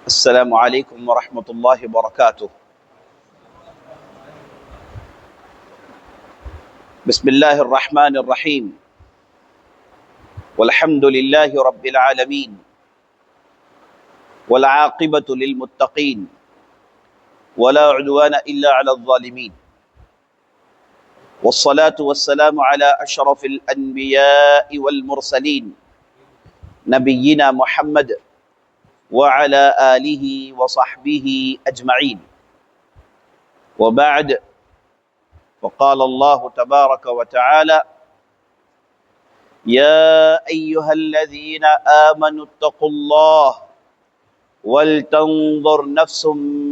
السلام علیکم ورحمۃ اللہ وبرکاتہ۔ بسم اللہ الرحمن الرحیم، والحمد للہ رب العالمین، والعاقبۃ للمتقین، ولا عدوان الا علی الظالمین، والصلاة والسلام علی اشرف الانبیاء والمرسلین، نبینا محمد وعلى آلہ وصحبہ اجمعین، وبعد، وقال اللہ تبارک وتعالی: یا ایہا الذین آمنوا اتقوا اللہ ولتنظر نفس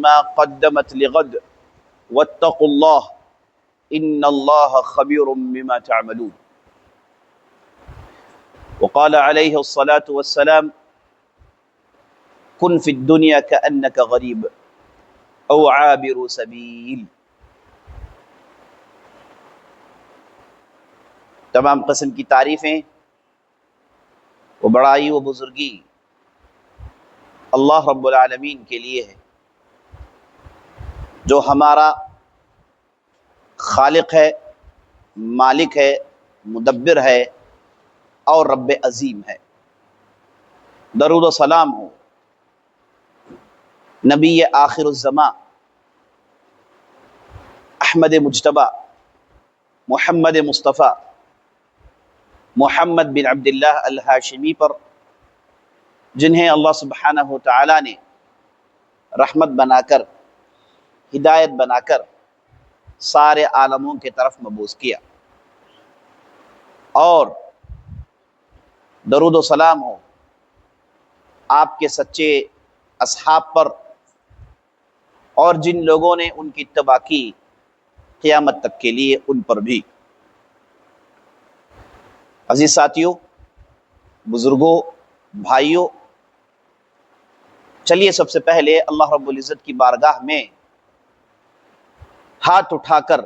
ما قدمت لغد واتقوا اللہ ان اللہ خبیر بما تعملون۔ وقال علیہ الصلاة والسلام: کن فی الدنیا کأنک غریب او عابر سبیل۔ تمام قسم کی تعریفیں و بڑائی و بزرگی اللہ رب العالمین کے لیے ہے، جو ہمارا خالق ہے، مالک ہے، مدبر ہے اور رب عظیم ہے۔ درود و سلام ہو نبی آخر الزماں احمد مجتبیٰ محمد مصطفیٰ محمد بن عبداللہ الہاشمی پر، جنہیں اللہ سبحانہ تعالیٰ نے رحمت بنا کر، ہدایت بنا کر سارے عالموں کے طرف مبعوث کیا، اور درود و سلام ہو آپ کے سچے اصحاب پر اور جن لوگوں نے ان کی اتباع کی قیامت تک کے لیے ان پر بھی۔ عزیز ساتھیوں، بزرگوں، بھائیوں، چلیے سب سے پہلے اللہ رب العزت کی بارگاہ میں ہاتھ اٹھا کر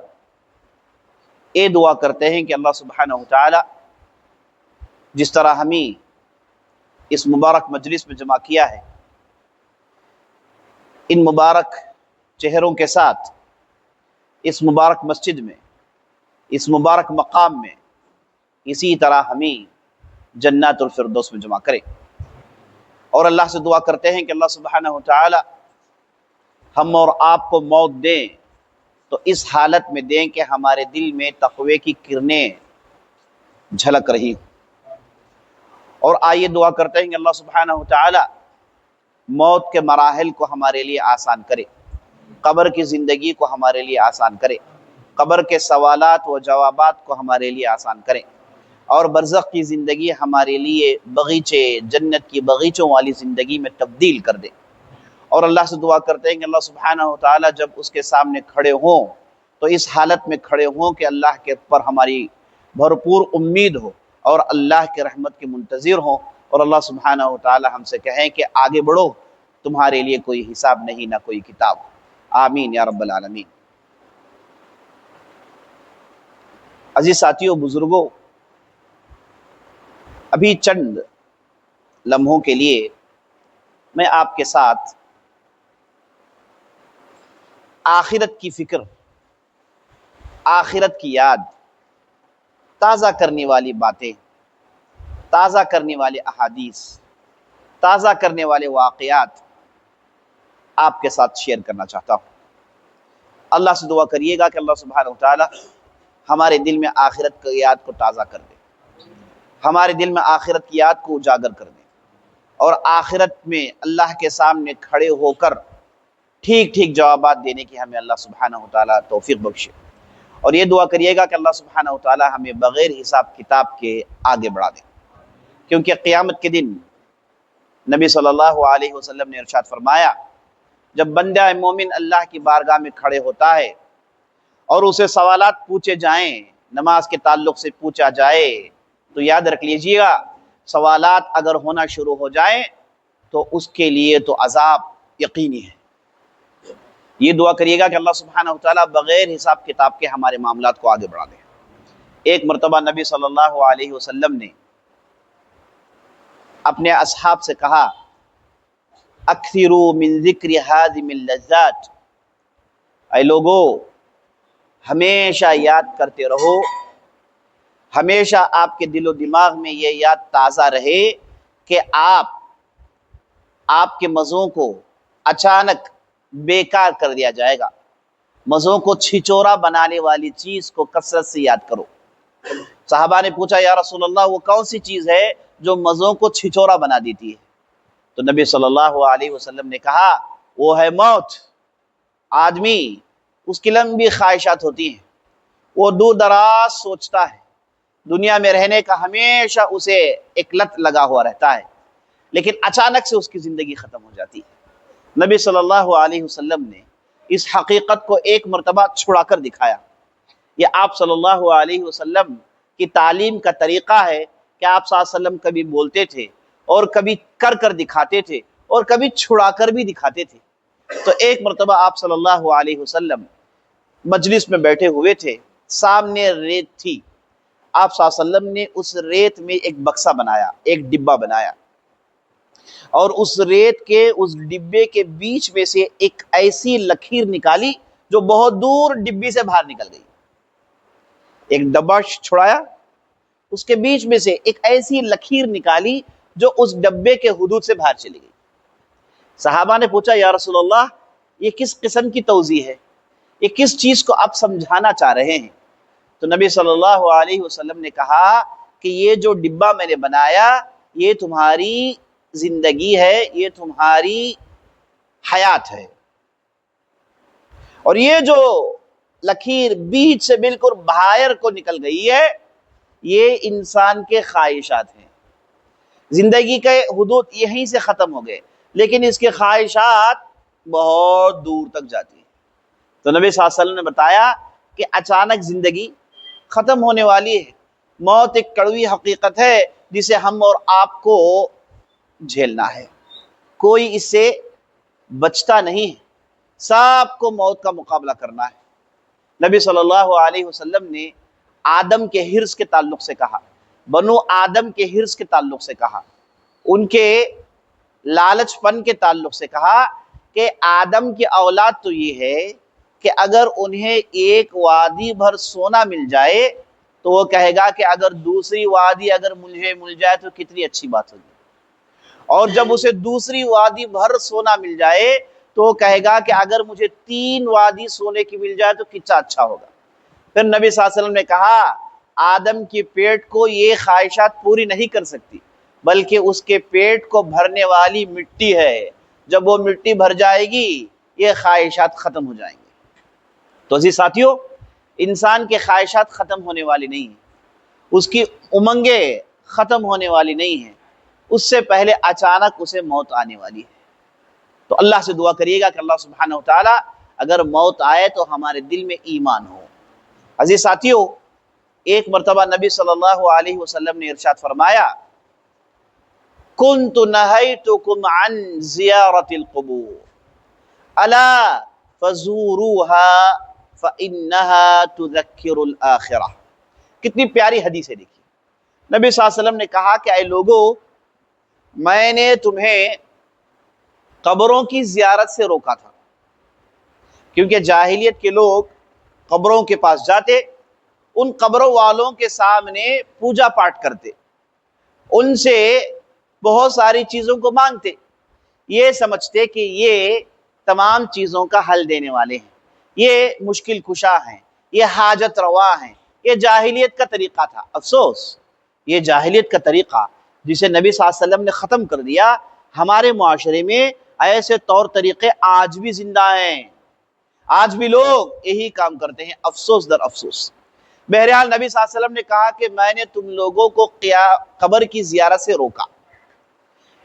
یہ دعا کرتے ہیں کہ اللہ سبحانہ تعالی جس طرح ہمیں اس مبارک مجلس میں جمع کیا ہے، ان مبارک چہروں کے ساتھ اس مبارک مسجد میں، اس مبارک مقام میں اسی طرح ہمیں جنات الفردوس میں جمع کرے، اور اللہ سے دعا کرتے ہیں کہ اللہ سبحانہ تعالی ہم اور آپ کو موت دیں تو اس حالت میں دیں کہ ہمارے دل میں تقوی کی کرنیں جھلک رہی ہوں، اور آئیے دعا کرتے ہیں کہ اللہ سبحانہ تعالی موت کے مراحل کو ہمارے لیے آسان کرے، قبر کی زندگی کو ہمارے لیے آسان کرے، قبر کے سوالات و جوابات کو ہمارے لیے آسان کرے، اور برزخ کی زندگی ہمارے لیے بغیچے، جنت کی بغیچوں والی زندگی میں تبدیل کر دے۔ اور اللہ سے دعا کرتے ہیں کہ اللہ سبحانہ تعالی جب اس کے سامنے کھڑے ہوں تو اس حالت میں کھڑے ہوں کہ اللہ کے اوپر ہماری بھرپور امید ہو اور اللہ کے رحمت کے منتظر ہوں، اور اللہ سبحانہ تعالی ہم سے کہیں کہ آگے بڑھو، تمہارے لیے کوئی حساب نہیں، نہ کوئی کتاب۔ آمین یا رب العالمین۔ عزیز ساتھیوں، بزرگوں، ابھی چند لمحوں کے لیے میں آپ کے ساتھ آخرت کی فکر، آخرت کی یاد تازہ کرنے والی باتیں، تازہ کرنے والے احادیث، تازہ کرنے والے واقعات آپ کے ساتھ شیئر کرنا چاہتا ہوں۔ اللہ سے دعا کریے گا کہ اللہ سبحانہ وتعالی ہمارے دل میں آخرت کی یاد کو تازہ کر دے، ہمارے دل میں آخرت کی یاد کو اجاگر کر دے، اور آخرت میں اللہ کے سامنے کھڑے ہو کر ٹھیک ٹھیک جوابات دینے کی ہمیں اللہ سبحانہ وتعالی توفیق بخشے۔ اور یہ دعا کریے گا کہ اللہ سبحانہ وتعالی ہمیں بغیر حساب کتاب کے آگے بڑھا دے، کیونکہ قیامت کے دن نبی صلی اللہ علیہ وسلم نے ارشاد فرمایا، جب بندہ مومن اللہ کی بارگاہ میں کھڑے ہوتا ہے اور اسے سوالات پوچھے جائیں، نماز کے تعلق سے پوچھا جائے، تو یاد رکھ لیجیے گا سوالات اگر ہونا شروع ہو جائیں تو اس کے لیے تو عذاب یقینی ہے۔ یہ دعا کریے گا کہ اللہ سبحانہ وتعالی بغیر حساب کتاب کے ہمارے معاملات کو آگے بڑھا دے۔ ایک مرتبہ نبی صلی اللہ علیہ وسلم نے اپنے اصحاب سے کہا، اکثروا من ذکر ہادم اللذات، اے لوگو ہمیشہ یاد کرتے رہو، ہمیشہ آپ کے دل و دماغ میں یہ یاد تازہ رہے کہ آپ کے مزوں کو اچانک بیکار کر دیا جائے گا۔ مزوں کو چھچورا بنانے والی چیز کو کثرت سے یاد کرو۔ صحابہ نے پوچھا یا رسول اللہ وہ کون سی چیز ہے جو مزوں کو چھچورا بنا دیتی ہے؟ تو نبی صلی اللہ علیہ وسلم نے کہا وہ ہے موت۔ آدمی اس کی لمبی خواہشات ہوتی ہیں، وہ دور دراز سوچتا ہے، دنیا میں رہنے کا ہمیشہ اسے ایک لت لگا ہوا رہتا ہے، لیکن اچانک سے اس کی زندگی ختم ہو جاتی ہے۔ نبی صلی اللہ علیہ وسلم نے اس حقیقت کو ایک مرتبہ چھڑا کر دکھایا۔ یہ آپ صلی اللہ علیہ وسلم کی تعلیم کا طریقہ ہے کہ آپ صلی اللہ علیہ وسلم کبھی بولتے تھے اور کبھی کر دکھاتے تھے اور کبھی چھڑا کر بھی دکھاتے تھے۔ تو ایک مرتبہ آپ صلی اللہ علیہ وسلم مجلس میں بیٹھے ہوئے تھے، سامنے ریت تھی، آپ صلی اللہ علیہ وسلم نے اس ریت میں ایک بکسا بنایا، ایک ڈبہ بنایا، اور اس ریت کے اس ڈبے کے بیچ میں سے ایک ایسی لکیر نکالی جو بہت دور ڈبی سے باہر نکل گئی۔ ایک ڈبہ چھڑایا، اس کے بیچ میں سے ایک ایسی لکیر نکالی جو اس ڈبے کے حدود سے باہر چلی گئی۔ صحابہ نے پوچھا یا رسول اللہ یہ کس قسم کی توضیح ہے، یہ کس چیز کو آپ سمجھانا چاہ رہے ہیں؟ تو نبی صلی اللہ علیہ وسلم نے کہا کہ یہ جو ڈبہ میں نے بنایا یہ تمہاری زندگی ہے، یہ تمہاری حیات ہے، اور یہ جو لکیر بیچ سے بالکل باہر کو نکل گئی ہے یہ انسان کے خواہشات ہیں۔ زندگی کے حدود یہیں سے ختم ہو گئے، لیکن اس کے خواہشات بہت دور تک جاتی ہیں۔ تو نبی صلی اللہ علیہ وسلم نے بتایا کہ اچانک زندگی ختم ہونے والی ہے، موت ایک کڑوی حقیقت ہے جسے ہم اور آپ کو جھیلنا ہے، کوئی اس سے بچتا نہیں ہے، سب کو موت کا مقابلہ کرنا ہے۔ نبی صلی اللہ علیہ وسلم نے آدم کے حرص کے تعلق سے کہا، بنو آدم کے حرص کے تعلق سے کہا، ان کے لالچ پن کے تعلق سے کہا کہ آدم کی اولاد تو یہ ہے کہ اگر انہیں ایک وادی بھر سونا مل جائے تو وہ کہے گا کہ اگر دوسری وادی اگر مجھے مل جائے تو کتنی اچھی بات ہوگی، اور جب اسے دوسری وادی بھر سونا مل جائے تو وہ کہے گا کہ اگر مجھے 3 وادی سونے کی مل جائے تو کتنا اچھا ہوگا۔ پھر نبی صلی اللہ علیہ وسلم نے کہا آدم کے پیٹ کو یہ خواہشات پوری نہیں کر سکتی، بلکہ اس کے پیٹ کو بھرنے والی مٹی ہے، جب وہ مٹی بھر جائے گی یہ خواہشات ختم ہو جائیں گے۔ تو عزیز ساتھیو، انسان کے خواہشات ختم ہونے والی نہیں ہیں، اس کی امنگیں ختم ہونے والی نہیں ہیں، اس سے پہلے اچانک اسے موت آنے والی ہے۔ تو اللہ سے دعا کریے گا کہ اللہ سبحانہ و تعالی اگر موت آئے تو ہمارے دل میں ایمان ہو۔ عزیز ساتھیو، ایک مرتبہ نبی صلی اللہ علیہ وسلم نے ارشاد فرمایا كنت نهيتكم عن زيارة القبور الا فزوروها فإنها تذكر الآخرة۔ کتنی پیاری حدیث ہے، دیکھیے نبی صلی اللہ علیہ وسلم نے کہا کہ اے لوگو میں نے تمہیں قبروں کی زیارت سے روکا تھا، کیونکہ جاہلیت کے لوگ قبروں کے پاس جاتے، ان قبروں والوں کے سامنے پوجا پاٹ کرتے، ان سے بہت ساری چیزوں کو مانگتے، یہ سمجھتے کہ یہ تمام چیزوں کا حل دینے والے ہیں، یہ مشکل کشا ہیں، یہ حاجت روا ہیں۔ یہ جاہلیت کا طریقہ تھا۔ افسوس یہ جاہلیت کا طریقہ جسے نبی صلی اللہ علیہ وسلم نے ختم کر دیا، ہمارے معاشرے میں ایسے طور طریقے آج بھی زندہ ہیں، آج بھی لوگ یہی کام کرتے ہیں، افسوس در افسوس۔ بہرحال نبی صلی اللہ علیہ وسلم نے کہا کہ میں نے تم لوگوں کو قبر کی زیارت سے روکا،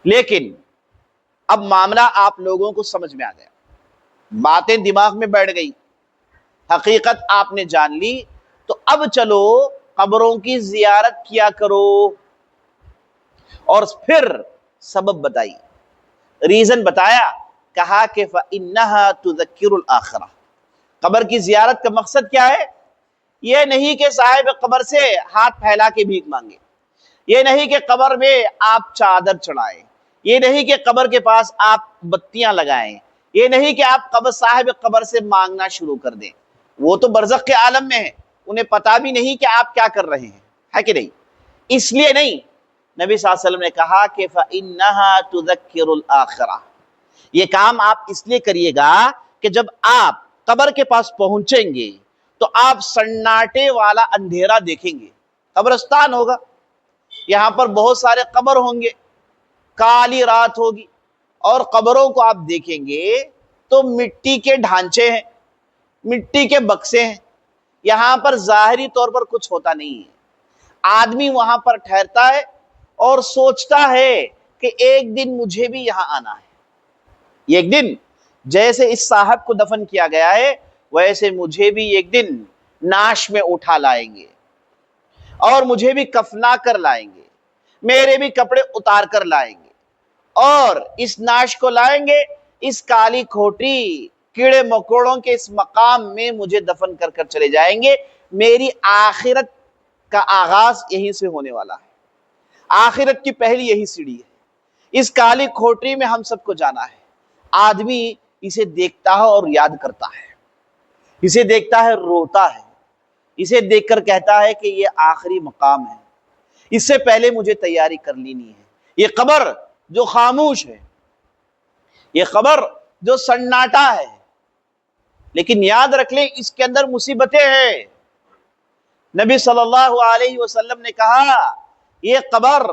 لیکن اب معاملہ آپ لوگوں کو سمجھ میں آ گیا، باتیں دماغ میں بیٹھ گئی، حقیقت آپ نے جان لی، تو اب چلو قبروں کی زیارت کیا کرو۔ اور پھر سبب بتائی، ریزن بتایا، کہا کہ فَإِنَّهَا تُذَكِّرُ الْآخِرَةَ۔ قبر کی زیارت کا مقصد کیا ہے؟ یہ نہیں کہ صاحب قبر سے ہاتھ پھیلا کے بھیک مانگے، یہ نہیں کہ قبر میں آپ چادر چڑھائیں، یہ نہیں کہ قبر کے پاس آپ بتیاں لگائیں، یہ نہیں کہ آپ قبر صاحب قبر سے مانگنا شروع کر دیں، وہ تو برزخ کے عالم میں ہے، انہیں پتا بھی نہیں کہ آپ کیا کر رہے ہیں، ہے کہ نہیں؟ اس لیے نہیں، نبی صلی اللہ علیہ وسلم نے کہا کہ فَإِنَّهَا تُذَكِّرُ الْآخِرَةَ، یہ کام آپ اس لیے کریے گا کہ جب آپ قبر کے پاس پہنچیں گے تو آپ سناٹے والا اندھیرا دیکھیں گے، قبرستان ہوگا، یہاں پر بہت سارے قبر ہوں گے، کالی رات ہوگی، اور قبروں کو آپ دیکھیں گے تو مٹی کے ڈھانچے ہیں، مٹی کے بکسے ہیں، یہاں پر ظاہری طور پر کچھ ہوتا نہیں ہے۔ آدمی وہاں پر ٹھہرتا ہے اور سوچتا ہے کہ ایک دن مجھے بھی یہاں آنا ہے، ایک دن جیسے اس صاحب کو دفن کیا گیا ہے ویسے مجھے بھی ایک دن نعش میں اٹھا لائیں گے اور مجھے بھی کفنا کر لائیں گے، میرے بھی کپڑے اتار کر لائیں گے، اور اس نعش کو لائیں گے، اس کالی کھوٹی کیڑے مکوڑوں کے اس مقام میں مجھے دفن کر کر چلے جائیں گے۔ میری آخرت کا آغاز یہیں سے ہونے والا ہے، آخرت کی پہلی یہی سیڑھی ہے، اس کالی کھوٹی میں ہم سب کو جانا ہے۔ آدمی اسے دیکھتا ہے اور یاد کرتا ہے، اسے دیکھتا ہے روتا ہے، اسے دیکھ کر کہتا ہے کہ یہ آخری مقام ہے، اس سے پہلے مجھے تیاری کر لینی ہے۔ یہ قبر جو خاموش ہے، یہ قبر جو سناٹا ہے، لیکن یاد رکھ لیں اس کے اندر مصیبتیں ہیں۔ نبی صلی اللہ علیہ وسلم نے کہا یہ قبر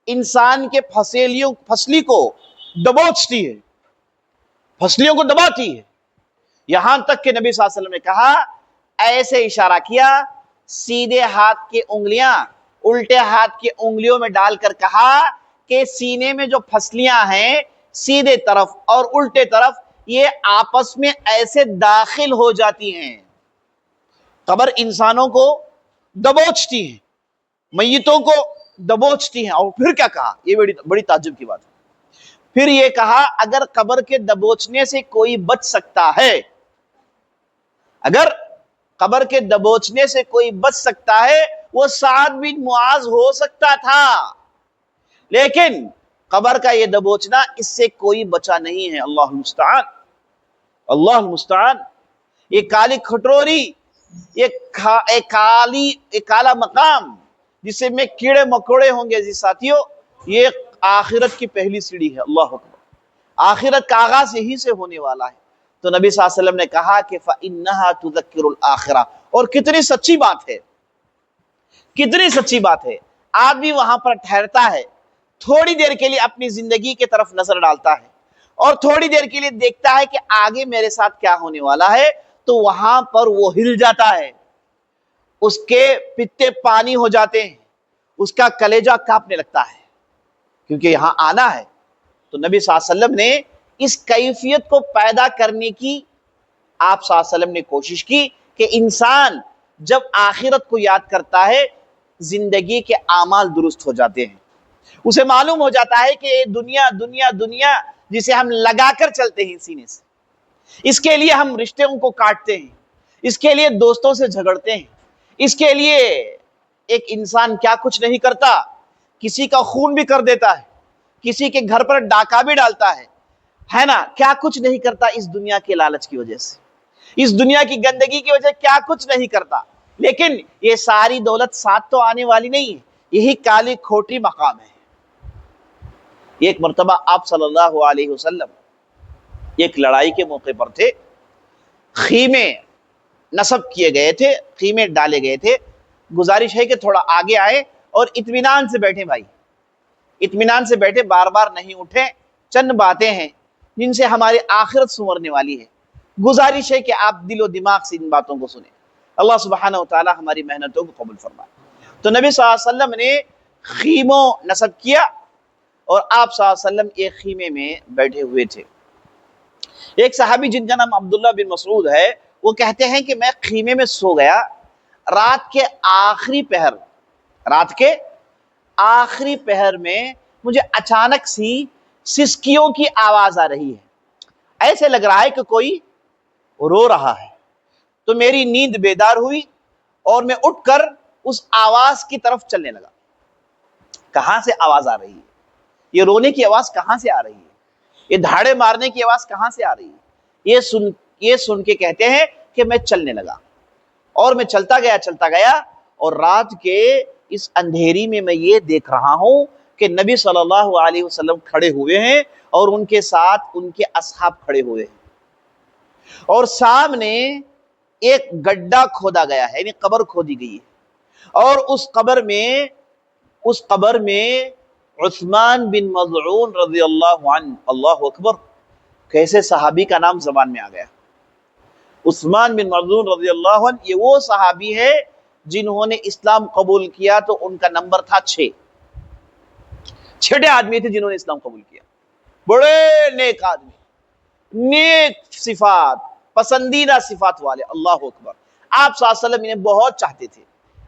انسان کے پھسلی کو دبوچتی ہے، پھسلیوں کو دباتی ہے، یہاں تک کہ نبی صلی اللہ علیہ وسلم نے کہا، ایسے اشارہ کیا، سیدھے ہاتھ کی انگلیاں الٹے ہاتھ کی انگلیوں میں ڈال کر کہا کہ سینے میں جو پھسلیاں ہیں سیدھے طرف اور الٹے طرف یہ آپس میں ایسے داخل ہو جاتی ہیں۔ قبر انسانوں کو دبوچتی ہے، میتوں کو دبوچتی ہیں۔ اور پھر کیا کہا، یہ بڑی تعجب کی بات ہے، پھر یہ کہا اگر قبر کے دبوچنے سے کوئی بچ سکتا ہے، اگر قبر کے دبوچنے سے کوئی بچ سکتا ہے وہ سعد بن معاذ ہو سکتا تھا، لیکن قبر کا یہ دبوچنا اس سے کوئی بچا نہیں ہے۔ اللہ المستعان، اللہ المستعان۔ یہ کالی کھٹروری، یہ کالا مقام جسے میں کیڑے مکوڑے ہوں گے، عزیز ساتھیوں، یہ آخرت کی پہلی سیڑھی ہے۔ اللہ اکبر، آخرت کا آغاز یہی سے ہونے والا ہے۔ تو نبی صلی اللہ علیہ وسلم نے کہا کہ فَإِنَّهَا تُذَكِّرُ الْآخِرَةَ، اور کتنی سچی بات ہے، کتنی سچی بات ہے۔ آدمی وہاں پر ٹھہرتا ہے، تھوڑی دیر کے لیے اپنی زندگی کی طرف نظر ڈالتا ہے اور تھوڑی دیر کے لیے دیکھتا ہے کہ آگے میرے ساتھ کیا ہونے والا ہے، تو وہاں پر وہ ہل جاتا ہے، اس کے پتے پانی ہو جاتے ہیں، اس کا کلیجہ کانپنے لگتا ہے، کیونکہ یہاں آنا ہے۔ تو نبی صلی اللہ علیہ وسلم نے اس کیفیت کو پیدا کرنے کی آپ صلی اللہ علیہ وسلم نے کوشش کی کہ انسان جب آخرت کو یاد کرتا ہے زندگی کے اعمال درست ہو جاتے ہیں، اسے معلوم ہو جاتا ہے کہ دنیا دنیا دنیا جسے ہم لگا کر چلتے ہیں سینے سے، اس کے لیے ہم رشتوں کو کاٹتے ہیں، اس کے لیے دوستوں سے جھگڑتے ہیں، اس کے لیے ایک انسان کیا کچھ نہیں کرتا، کسی کا خون بھی کر دیتا ہے، کسی کے گھر پر ڈاکہ بھی ڈالتا ہے نا، کیا کچھ نہیں کرتا اس دنیا کے لالچ کی وجہ سے، اس دنیا کی گندگی کی وجہ سے کیا کچھ نہیں کرتا، لیکن یہ ساری دولت ساتھ تو آنے والی نہیں ہے، یہی کالی کھوٹی مقام ہے۔ ایک مرتبہ آپ صلی اللہ علیہ وسلم ایک لڑائی کے موقع پر تھے، خیمے نصب کیے گئے تھے، خیمے ڈالے گئے تھے، گزارش ہے کہ تھوڑا آگے آئے اور اطمینان سے بیٹھے، بھائی اطمینان سے بیٹھے، بار بار نہیں اٹھے، چند باتیں ہیں جن سے ہماری آخرت سنورنے والی ہے، گزارش ہے کہ آپ دل و دماغ سے ان باتوں کو سنیں، اللہ سبحانہ و تعالی ہماری محنتوں کو قبول فرمائے۔ تو نبی صلی اللہ علیہ وسلم نے خیموں نصب کیا اور آپ صلی اللہ علیہ وسلم ایک خیمے میں بیٹھے ہوئے تھے۔ ایک صحابی جن کا نام عبداللہ بن مسعود ہے، وہ کہتے ہیں کہ میں خیمے میں سو گیا، رات کے آخری پہر میں مجھے اچانک سی سسکیوں کی آواز آ رہی ہے، ایسے لگ رہا ہے کہ کوئی رو رہا ہے، تو میری نیند بیدار ہوئی اور میں اٹھ کر اس آواز کی طرف چلنے لگا۔ کہاں سے آواز آ رہی ہے؟ یہ رونے کی آواز کہاں سے آ رہی ہے؟ یہ دھاڑے مارنے کی آواز کہاں سے آ رہی ہے؟ یہ سن کے کہتے ہیں کہ میں چلنے لگا، اور میں چلتا گیا اور رات کے اس اندھیری میں یہ دیکھ رہا ہوں کہ نبی صلی اللہ علیہ وسلم کھڑے ہوئے ہیں اور ان کے ساتھ ان کے اصحاب کھڑے ہوئے ہیں، اور سامنے ایک گڈھا کھودا گیا ہے، یعنی قبر کھودی گئی ہے، اور اس قبر میں عثمان بن مظعون رضی اللہ عنہ، اللہ اکبر، کیسے صحابی کا نام زبان میں آ گیا؟ عثمان بن مظعون رضی اللہ عنہ، یہ وہ صحابی ہے جنہوں نے اسلام قبول کیا تو ان کا نمبر تھا 6 آدمی تھے جنہوں نے اسلام قبول کیا، بڑے نیک آدمی، نیک صفات، پسندیدہ صفات والے، اللہ اکبر۔ آپ صلی اللہ علیہ وسلم انہیں بہت چاہتے تھے،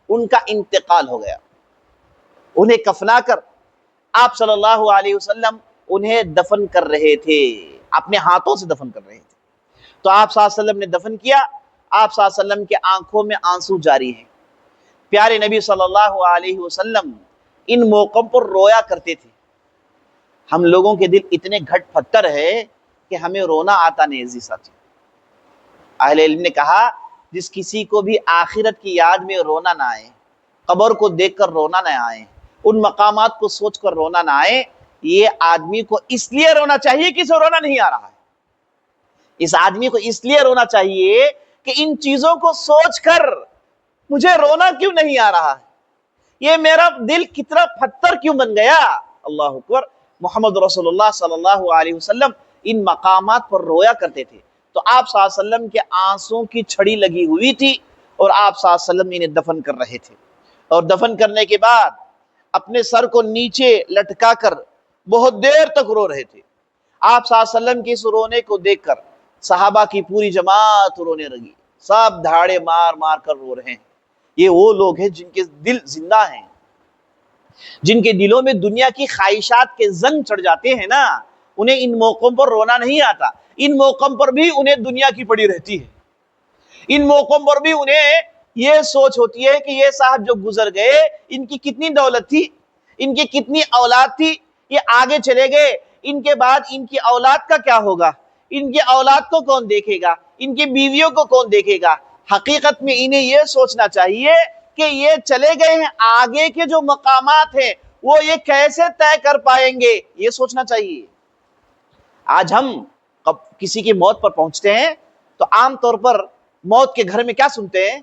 ان کا انتقال ہو گیا، انہیں کفنا کر آپ صلی اللہ علیہ وسلم انہیں دفن کر رہے تھے، اپنے ہاتھوں سے دفن کر رہے تھے۔ تو آپ صلی اللہ علیہ وسلم نے دفن کیا، آپ صلی اللہ علیہ وسلم کے آنکھوں میں آنسو جاری ہیں۔ پیارے نبی صلی اللہ علیہ وسلم ان موقعوں پر رویا کرتے تھے۔ ہم لوگوں کے دل اتنے گھٹ پتھر ہے کہ ہمیں رونا آتا نہیں عزیز ساتھی۔ اہل علم نے کہا جس کسی کو بھی آخرت کی یاد میں رونا نہ آئے، قبر کو دیکھ کر رونا نہ آئے، ان مقامات کو سوچ کر رونا نہ آئے، یہ آدمی کو اس لیے رونا چاہیے کہ اسے رونا نہیں آ رہا ہے۔ اس آدمی کو اس لیے رونا چاہیے کہ ان چیزوں کو سوچ کر مجھے رونا کیوں نہیں آ رہا ہے، یہ میرا دل کتنا پتھر کیوں بن گیا۔ اللہ اکبر۔ محمد رسول اللہ صلی اللہ علیہ وسلم ان مقامات پر رویا کرتے تھے، تو آپ صلی اللہ علیہ وسلم کے آنسوں کی چھڑی لگی ہوئی تھی، اور آپ صلی اللہ علیہ وسلم انہیں دفن کر رہے تھے، اور دفن کرنے کے بعد اپنے سر کو نیچے لٹکا کر بہت دیر تک رو رہے تھے۔ آپ صلی اللہ علیہ وسلم کے اس رونے کو دیکھ کر صحابہ کی پوری جماعت رونے لگی، سب دھاڑے مار مار کر رو رہے ہیں۔ یہ وہ لوگ ہیں جن کے دل زندہ ہیں، جن کے دلوں میں دنیا کی خواہشات کے زنگ چڑھ جاتے ہیں نا، انہیں ان موقعوں پر رونا نہیں آتا۔ ان موقعوں پر بھی انہیں دنیا کی پڑی رہتی ہے، ان موقعوں پر بھی انہیں یہ سوچ ہوتی ہے کہ یہ صاحب جو گزر گئے، ان کی کتنی دولت تھی، ان کی کتنی اولاد تھی، یہ آگے چلے گئے، ان کے بعد ان کی اولاد کا کیا ہوگا، ان کی اولاد کو کون دیکھے گا، ان کی بیویوں کو کون دیکھے گا۔ حقیقت میں انہیں یہ سوچنا چاہیے کہ یہ چلے گئے ہیں، آگے کے جو مقامات ہیں وہ یہ کیسے طے کر پائیں گے، یہ سوچنا چاہیے۔ آج ہم کسی کی موت پر پہنچتے ہیں تو عام طور پر موت کے گھر میں کیا سنتے ہیں؟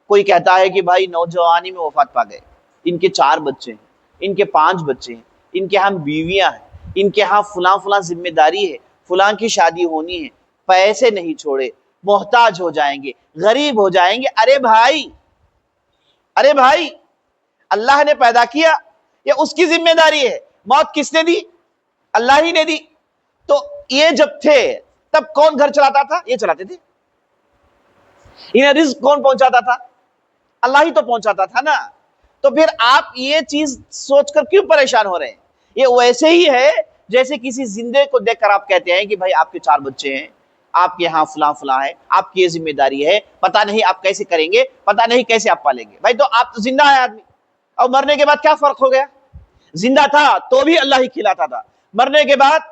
کوئی کہتا ہے کہ بھائی نوجوانی میں وفات پا گئے، ان کے 4 بچے ہیں، ان کے 5 بچے ہیں، ان کے ہاں بیویاں ہیں، ان کے ہاں فلاں فلاں ذمہ داری ہے، فلاں کی شادی ہونی ہے، پیسے نہیں چھوڑے، محتاج ہو جائیں گے، غریب ہو جائیں گے۔ ارے بھائی اللہ نے پیدا کیا، یہ اس کی ذمہ داری ہے۔ موت کس نے دی؟ اللہ ہی نے دی۔ تو یہ جب تھے تب کون گھر چلاتا تھا؟ یہ چلاتے تھے۔ انہیں رزق کون پہنچاتا تھا؟ اللہ ہی تو پہنچاتا تھا نا۔ تو پھر آپ یہ چیز سوچ کر کیوں پریشان ہو رہے ہیں؟ یہ ویسے ہی ہے جیسے کسی زندے کو دیکھ کر آپ کہتے ہیں کہ بھائی آپ کے 4 بچے ہیں، آپ کے ہاں فلاں فلاں ہے، آپ کی یہ ذمہ داری ہے، پتہ نہیں آپ کیسے کریں گے، پتہ نہیں کیسے آپ پالیں گے۔ بھائی تو آپ تو زندہ ہے آدمی، اور مرنے کے بعد کیا فرق ہو گیا؟ زندہ تھا تو بھی اللہ ہی کھلاتا تھا، مرنے کے بعد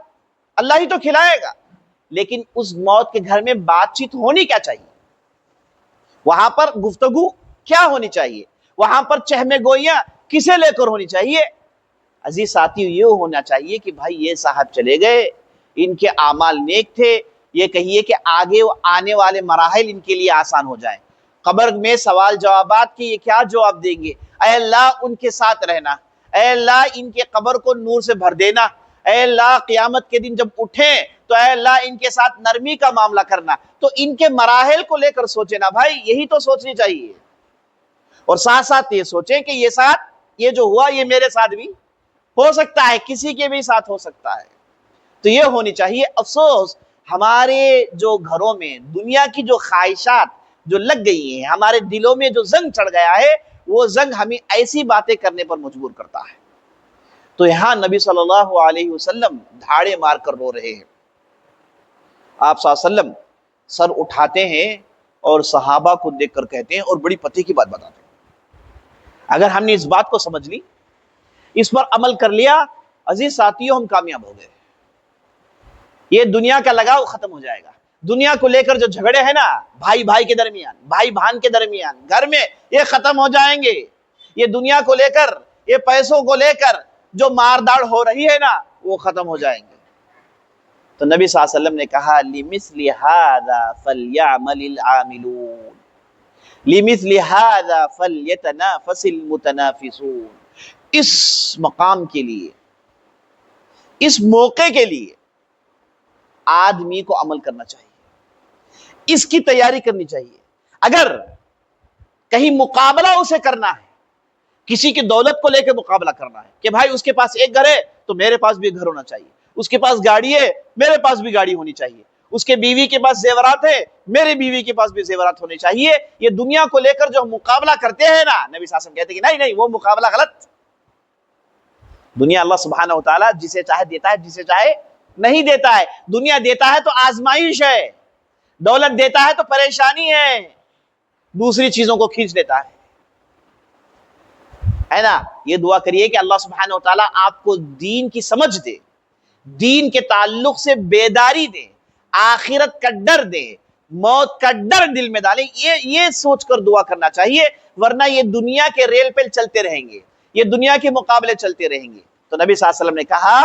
اللہ ہی تو کھلائے گا۔ لیکن اس موت کے گھر میں بات چیت ہونی کیا چاہیے؟ وہاں پر گفتگو کیا ہونی چاہیے؟ وہاں پر چہمے گوئیاں کسے لے کر ہونی چاہیے؟ عزیز ساتھی، یہ ہونا چاہیے کہ بھائی یہ صاحب چلے گئے، ان کے اعمال نیک تھے، یہ کہیے کہ آگے آنے والے مراحل ان کے لیے آسان ہو جائیں۔ قبر میں سوال جوابات کی یہ کیا جواب دیں گے؟ اے اللہ ان کے ساتھ رہنا، اے اللہ ان کے قبر کو نور سے بھر دینا، اے اللہ قیامت کے دن جب اٹھیں تو اے اللہ ان کے ساتھ نرمی کا معاملہ کرنا۔ تو ان کے مراحل کو لے کر سوچے نا بھائی، یہی تو سوچنی چاہیے۔ اور ساتھ ساتھ یہ سوچیں کہ یہ جو ہوا یہ میرے ساتھ بھی ہو سکتا ہے، کسی کے بھی ساتھ ہو سکتا ہے۔ تو یہ ہونی چاہیے۔ افسوس ہمارے جو گھروں میں دنیا کی جو خواہشات جو لگ گئی ہیں، ہمارے دلوں میں جو زنگ چڑھ گیا ہے، وہ زنگ ہمیں ایسی باتیں کرنے پر مجبور کرتا ہے۔ تو یہاں نبی صلی اللہ علیہ وسلم دھاڑے مار کر رو رہے ہیں۔ آپ صلی اللہ علیہ وسلم سر اٹھاتے ہیں اور صحابہ کو دیکھ کر کہتے ہیں، اور بڑی پتے کی بات بتاتے ہیں، اگر ہم نے اس بات کو سمجھ لی، اس پر عمل کر لیا، عزیز ساتھیوں ہم کامیاب ہو گئے. یہ دنیا کا لگاؤ ختم ہو جائے گا. دنیا کو لے کر جو جھگڑے ہیں نا بھائی بھائی کے درمیان، بھائی بہن کے درمیان، گھر میں، یہ ختم ہو جائیں گے. یہ دنیا کو لے کر، یہ پیسوں کو لے کر جو مارداڑ ہو رہی ہے نا وہ ختم ہو جائیں گے. تو نبی صلی اللہ علیہ وسلم نے کہا لِمِثْلِ هَذَا فَلْيَعْمَلِ الْعَامِلُونَ لِمِثْلِ هَذَا فَلْيَتَنَافَسِ الْمُتَنَافِسُونَ. اس مقام کے لیے، اس موقع کے لیے آدمی کو عمل کرنا چاہیے، اس کی تیاری کرنی چاہیے. اگر کہیں مقابلہ اسے کرنا ہے، کسی کی دولت کو لے کے مقابلہ کرنا ہے کہ بھائی اس کے پاس ایک گھر ہے تو میرے پاس بھی گھر ہونا چاہیے، اس کے پاس گاڑی ہے میرے پاس بھی گاڑی ہونی چاہیے، اس کے بیوی کے پاس زیورات ہے میرے بیوی کے پاس بھی زیورات ہونے چاہیے. یہ دنیا کو لے کر جو مقابلہ کرتے ہیں نا، نبی صلی اللہ علیہ وسلم کہتے ہیں کہ نہیں وہ مقابلہ غلط. دنیا اللہ سبحانہ و تعالیٰ جسے چاہے دیتا ہے، جسے چاہے نہیں دیتا ہے. دنیا دیتا ہے تو آزمائش ہے، دولت دیتا ہے تو پریشانی ہے، دوسری چیزوں کو کھینچ لیتا ہے نا. یہ دعا کریے کہ اللہ سبحانہ و تعالیٰ آپ کو دین کی سمجھ دے، دین کے تعلق سے بیداری دے، آخرت کا ڈر دے، موت کا ڈر دل میں ڈالے. یہ سوچ کر دعا کرنا چاہیے، ورنہ یہ دنیا کے ریل پہ چلتے رہیں گے، یہ دنیا کے مقابلے چلتے رہیں گے. تو نبی صلی اللہ علیہ وسلم نے کہا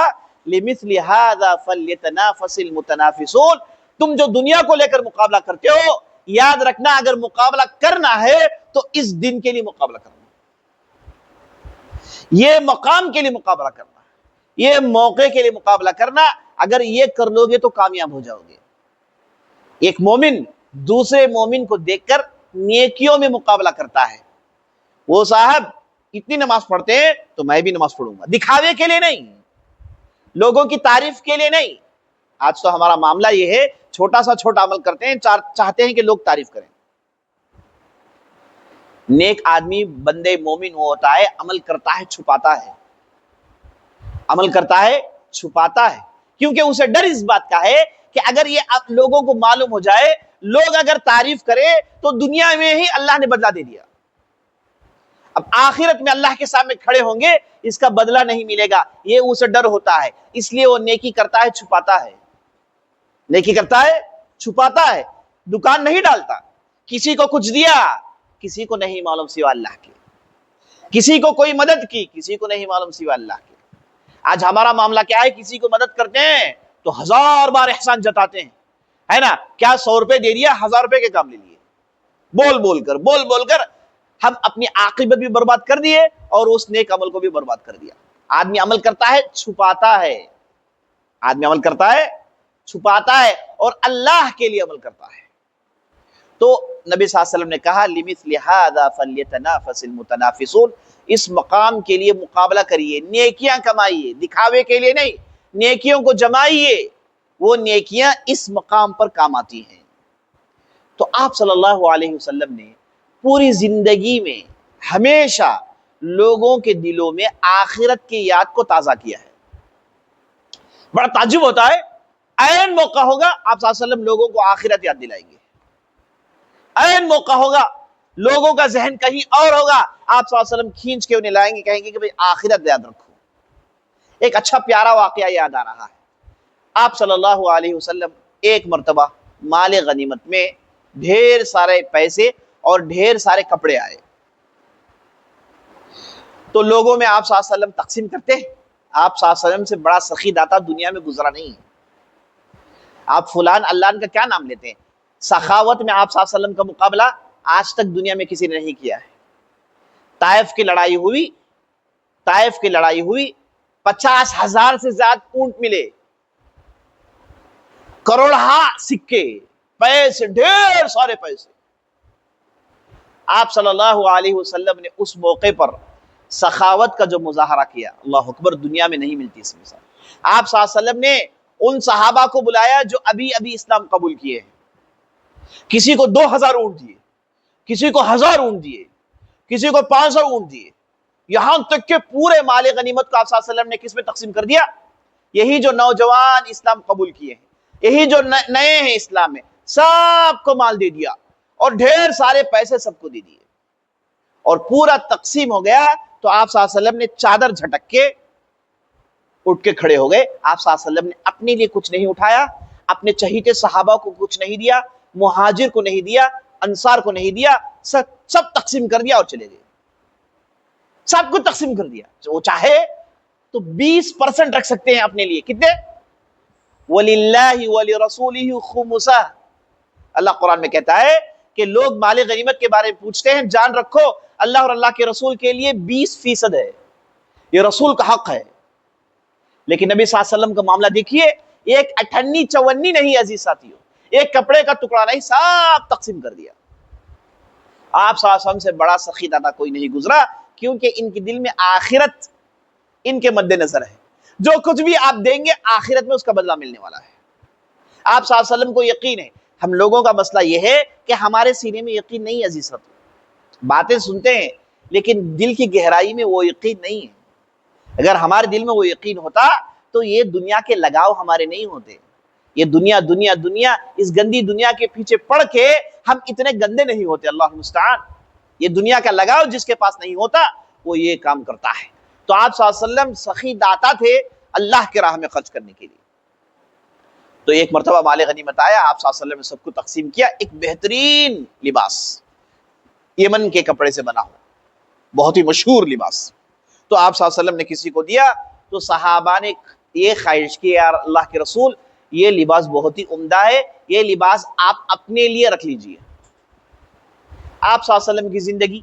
لِمِثْلِ هَذَا فَلْيَتَنَافَسِ الْمُتَنَافِسُونَ. تم جو دنیا کو لے کر مقابلہ کرتے ہو، یاد رکھنا اگر مقابلہ کرنا ہے تو اس دن کے لیے مقابلہ کرنا، یہ مقام کے لیے مقابلہ کرنا، یہ موقع کے لیے مقابلہ کرنا. اگر یہ کر لو گے تو کامیاب ہو جاؤ گے. ایک مومن دوسرے مومن کو دیکھ کر نیکیوں میں مقابلہ کرتا ہے. وہ صاحب اتنی نماز پڑھتے ہیں تو میں بھی نماز پڑھوں گا، دکھاوے کے لیے نہیں، لوگوں کی تعریف کے لیے نہیں. آج تو ہمارا معاملہ یہ ہے، چھوٹا سا چھوٹا عمل کرتے ہیں، چاہتے ہیں کہ لوگ تعریف کریں. نیک آدمی بندے مومن وہ ہوتا ہے، عمل کرتا ہے چھپاتا ہے، عمل کرتا ہے چھپاتا ہے. کیونکہ اسے ڈر اس بات کا ہے کہ اگر یہ لوگوں کو معلوم ہو جائے، لوگ اگر تعریف کرے تو دنیا میں ہی اللہ نے بدلہ دے دیا، اب آخرت میں اللہ کے سامنے کھڑے ہوں گے، اس کا بدلہ نہیں ملے گا. یہ اسے ڈر ہوتا ہے، اس لیے وہ نیکی کرتا ہے چھپاتا ہے، نیکی کرتا ہے چھپاتا ہے. دکان نہیں ڈالتا، کسی کو کچھ دیا کسی کو نہیں معلوم سوا اللہ کے، کسی کو کوئی مدد کی کسی کو نہیں معلوم سوا اللہ کے. آج ہمارا معاملہ کیا ہے، کسی کو مدد کرتے ہیں تو 1000 بار احسان جتاتے ہیں، ہے نا. کیا 100 روپے دے دیا، 1000 روپے کے کام لے لیے، بول بول کر ہم اپنی عاقبت بھی برباد کر دیے اور اس نیک عمل کو بھی برباد کر دیا. آدمی عمل کرتا ہے چھپاتا ہے، آدمی عمل کرتا ہے چھپاتا ہے اور اللہ کے لیے عمل کرتا ہے. تو نبی صلی اللہ علیہ وسلم نے کہا لِمِثْلِ هَذَا فَلْيَتَنَافَسِ الْمُتَنَافِسُونَ. اس مقام کے لیے مقابلہ کریے، نیکیاں کمائیے، دکھاوے کے لیے نہیں، نیکیوں کو جمائیے، وہ نیکیاں اس مقام پر کام آتی ہیں. تو آپ صلی اللہ علیہ وسلم نے پوری زندگی میں ہمیشہ لوگوں کے دلوں میں آخرت کی یاد کو تازہ کیا ہے. بڑا تعجب ہوتا ہے، عین موقع ہوگا آپ صلی اللہ علیہ وسلم لوگوں کو آخرت یاد دلائیں گے، عین موقع ہوگا لوگوں کا ذہن کہیں اور ہوگا، آپ صلی اللہ علیہ وسلم کھینچ کے انہیں لائیں گے، کہیں گے کہ بھئی آخرت یاد رکھو. ایک اچھا پیارا واقعہ یاد آ رہا ہے. آپ صلی اللہ علیہ وسلم ایک مرتبہ مال غنیمت میں ڈھیر سارے پیسے اور ڈھیر سارے کپڑے آئے تو لوگوں میں آپ صلی اللہ علیہ وسلم تقسیم کرتے ہیں. آپ صلی اللہ علیہ وسلم سے بڑا سخی داتا دنیا میں گزرا نہیں ہے. آپ فلان علان کا کیا نام لیتے ہیں؟ سخاوت میں آپ صلی اللہ علیہ وسلم کا مقابلہ آج تک دنیا میں کسی نے نہیں کیا ہے. طائف کی لڑائی ہوئی، طائف کی لڑائی ہوئی، 50,000 سے زیادہ اونٹ ملے، کروڑہا سکے، پیسے، ڈھیر سارے پیسے. آپ صلی اللہ علیہ وسلم نے اس موقع پر سخاوت کا جو مظاہرہ کیا، اللہ اکبر، دنیا میں نہیں ملتی اس مثال. آپ صلی اللہ علیہ وسلم نے ان صحابہ کو بلایا جو ابھی اسلام قبول کیے ہیں. کسی کو 2000 اونٹ دیے، کسی کو 1000 اونٹ دیے، کسی کو 500 اونٹ دیے، یہاں تک کہ پورے مال غنیمت کو آپ صلی اللہ علیہ وسلم نے کس میں تقسیم کر دیا؟ یہی جو نوجوان اسلام قبول کیے ہیں، یہی جو نئے ہیں اسلام میں، سب کو مال دے دیا اور ڈھیر سارے پیسے سب کو دے دیے اور پورا تقسیم ہو گیا. تو آپ صلی اللہ علیہ وسلم نے چادر جھٹک کے اٹھ کے کھڑے ہو گئے. آپ صلی اللہ علیہ وسلم نے اپنے لیے کچھ نہیں اٹھایا, اپنے چہیتے صحابہ کو کچھ نہیں دیا, مہاجر کو نہیں دیا, انصار کو نہیں دیا, سب تقسیم کر دیا اور چلے گئے. سب کو تقسیم کر دیا. وہ چاہے تو 20% رکھ سکتے ہیں اپنے لیے. کتنے؟ وَلِلَّهِ وَلِرَسُولِهِ خُمُسَهُ. اللہ قرآن میں کہتا ہے کہ لوگ مال غنیمت کے بارے میں پوچھتے ہیں, جان رکھو اللہ اور اللہ کے رسول کے لیے 20% ہے, یہ رسول کا حق ہے. لیکن نبی صلی اللہ علیہ وسلم کا معاملہ دیکھیے, ایک 58-54 نہیں عزیز ساتھیوں, ایک کپڑے کا ٹکڑا نہیں, سب تقسیم کر دیا. آپ صلی اللہ علیہ وسلم سے بڑا سخی دادا کوئی نہیں گزرا, کیونکہ ان کے دل میں آخرت ان کے مد نظر ہے. جو کچھ بھی آپ دیں گے آخرت میں اس کا بدلہ ملنے والا ہے. آپ صلی اللہ علیہ وسلم کو یقین ہے. ہم لوگوں کا مسئلہ یہ ہے کہ ہمارے سینے میں یقین نہیں ہے عزیز ساتھیوں. باتیں سنتے ہیں لیکن دل کی گہرائی میں وہ یقین نہیں ہے. اگر ہمارے دل میں وہ یقین ہوتا تو یہ دنیا کے لگاؤ ہمارے نہیں ہوتے. یہ دنیا دنیا دنیا اس گندی دنیا کے پیچھے پڑ کے ہم اتنے گندے نہیں ہوتے. اللہ المستعان. یہ دنیا کا لگاؤ جس کے پاس نہیں ہوتا وہ یہ کام کرتا ہے. تو آپ صلی اللہ علیہ وسلم سخی داتا تھے اللہ کے راہ میں خرچ کرنے کے لیے. تو ایک مرتبہ مال غنیمت آیا, آپ صلی اللہ علیہ وسلم نے سب کو تقسیم کیا. ایک بہترین لباس یمن کے کپڑے سے بنا ہو, بہت ہی مشہور لباس, تو آپ صلی اللہ علیہ وسلم نے کسی کو دیا. تو صحابہ نے یہ خواہش کی, یار اللہ کے رسول یہ لباس بہت ہی عمدہ ہے, یہ لباس آپ اپنے لیے رکھ لیجئے. آپ صلی اللہ علیہ وسلم کی زندگی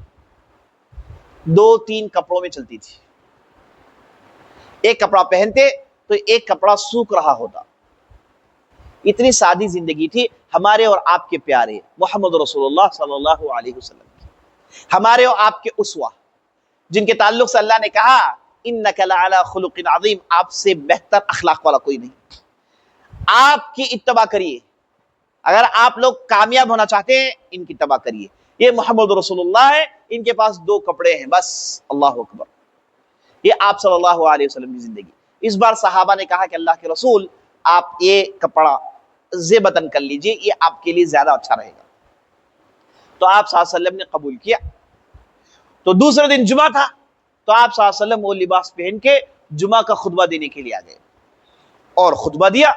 2-3 کپڑوں میں چلتی تھی. ایک کپڑا پہنتے تو ایک کپڑا سوکھ رہا ہوتا. اتنی سادی زندگی تھی ہمارے اور آپ کے پیارے محمد رسول اللہ صلی اللہ علیہ وسلم کی, ہمارے اور آپ کے اسوہ, جن کے تعلق سے اللہ نے کہا اِنَّكَ لَعَلَىٰ خُلُقٍ عَظِيمٍ, آپ سے بہتر اخلاق والا کوئی نہیں. آپ کی اتباع کریے. اگر آپ لوگ کامیاب ہونا چاہتے ہیں ان کی اتباع کریے. یہ محمد رسول اللہ ہے, ان کے پاس 2 کپڑے ہیں بس. اللہ اکبر. یہ آپ صلی اللہ علیہ وسلم کی زندگی. اس بار صحابہ نے کہا کہ اللہ کے رسول آپ یہ کپڑا زیبتن کر لیجئے, یہ آپ کے لیے زیادہ اچھا رہے گا. تو آپ صلی اللہ علیہ وسلم نے قبول کیا. تو دوسرے دن جمعہ تھا, تو آپ صلی اللہ علیہ وسلم وہ لباس پہن کے جمعہ کا خطبہ دینے کے لیے آ گئے اور خطبہ دیا.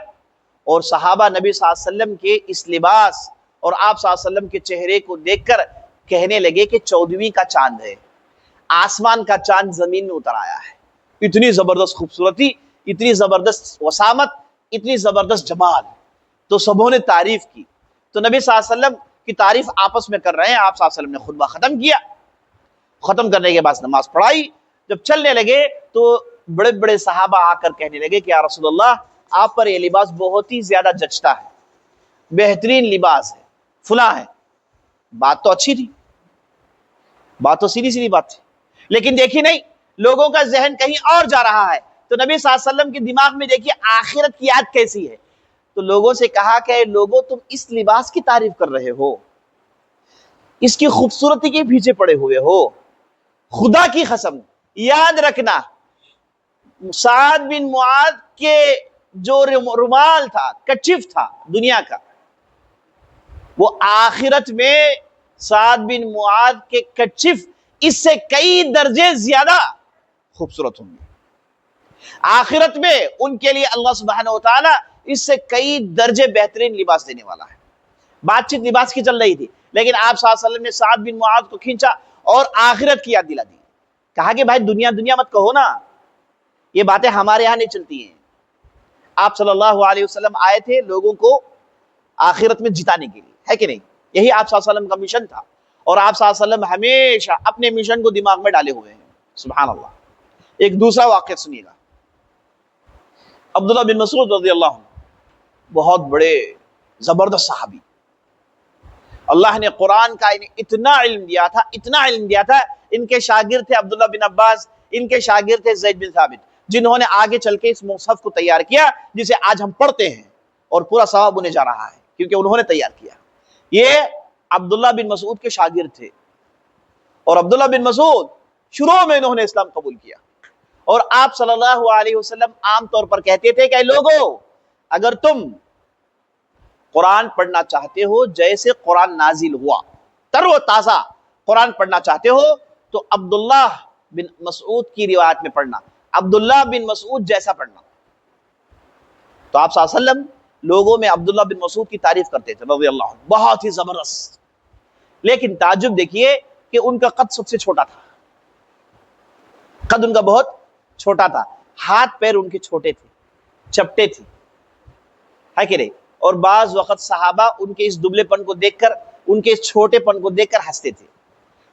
اور صحابہ نبی صلی اللہ علیہ وسلم کے اس لباس اور آپ صلی اللہ علیہ وسلم کے چہرے کو دیکھ کر کہنے لگے کہ 14ویں کا چاند ہے, آسمان کا چاند زمین میں اتر آیا ہے. اتنی زبردست خوبصورتی, اتنی زبردست وسامت, اتنی زبردست جمال. تو سبوں نے تعریف کی. تو نبی صلی اللہ علیہ وسلم کی تعریف آپس میں کر رہے ہیں. آپ صلی اللہ علیہ وسلم نے خطبہ ختم کیا. ختم کرنے کے بعد نماز پڑھائی. جب چلنے لگے تو بڑے بڑے صحابہ آ کر کہنے لگے کہ یا رسول اللہ آپ پر یہ لباس بہت ہی زیادہ جچتا ہے, بہترین لباس ہے, فلاں ہے. بات تو اچھی تھی, بات تو سیدھی سیدھی بات تھی, لیکن دیکھی نہیں لوگوں کا ذہن کہیں اور جا رہا ہے. تو نبی صلی اللہ علیہ وسلم کے دماغ میں دیکھیے آخرت کی یاد کیسی ہے. تو لوگوں سے کہا کہ لوگوں تم اس لباس کی تعریف کر رہے ہو, اس کی خوبصورتی کے پیچھے پڑے ہوئے ہو. خدا کی قسم یاد رکھنا سعد بن معاذ کے جو رومال تھا, کچف تھا دنیا کا, وہ آخرت میں سعد بن معاذ کے کچف اس سے کئی درجے زیادہ خوبصورت ہوں گے. آخرت میں ان کے لیے اللہ سبحانہ و تعالی اس سے کئی درجے بہترین لباس دینے والا ہے. بات چیت لباس کی چل رہی تھی, لیکن آپ صلی اللہ علیہ وسلم نے سعد بن معاذ کو کھینچا اور آخرت کی یاد دلا دی. کہا کہ بھائی دنیا دنیا مت کہو نا, یہ باتیں ہمارے یہاں نہیں چلتی ہیں. آپ صلی اللہ علیہ وسلم آئے تھے لوگوں کو آخرت میں جتانے کے لیے, ہے کہ نہیں؟ یہی آپ صلی اللہ علیہ وسلم کا مشن تھا, اور آپ صلی اللہ علیہ وسلم ہمیشہ اپنے مشن کو دماغ میں ڈالے ہوئے ہیں. سبحان اللہ. ایک دوسرا واقعہ سنیے گا. عبداللہ بن مسعود رضی اللہ عنہ بہت بڑے زبردست صحابی, اللہ نے قرآن کا انہیں اتنا علم دیا تھا, اتنا علم دیا تھا. ان کے شاگرد تھے عبداللہ بن عباس, ان کے شاگرد تھے زید بن ثابت, جنہوں نے آگے چل کے اس مصحف کو تیار کیا جسے آج ہم پڑھتے ہیں, اور پورا ثواب انہیں جا رہا ہے کیونکہ انہوں نے تیار کیا. یہ عبداللہ بن مسعود کے شاگرد تھے, اور عبداللہ بن مسعود شروع میں انہوں نے اسلام قبول کیا. اور آپ صلی اللہ علیہ وسلم عام طور پر کہتے تھے کہ لوگو اگر تم قرآن پڑھنا چاہتے ہو جیسے قرآن نازل ہوا, تر و تازہ قرآن پڑھنا چاہتے ہو تو عبداللہ بن مسعود کی روایت میں پڑھنا. عبداللہ بن مسعود جیسا پڑھنا. تو آپ صلی اللہ علیہ وسلم لوگوں میں عبداللہ بن مسعود کی تعریف کرتے تھے رضی اللہ عنہ، بہت ہی زبردست. لیکن تعجب دیکھیے کہ ان کا قد سب سے چھوٹا تھا، قد ان کا بہت چھوٹا تھا، ہاتھ پیر ان کے چھوٹے تھے، چپٹے تھے، ہے کہ نہیں؟ اور بعض وقت صحابہ ان کے اس دبلے پن کو دیکھ کر، ان کے اس چھوٹے پن کو دیکھ کر ہنستے تھے.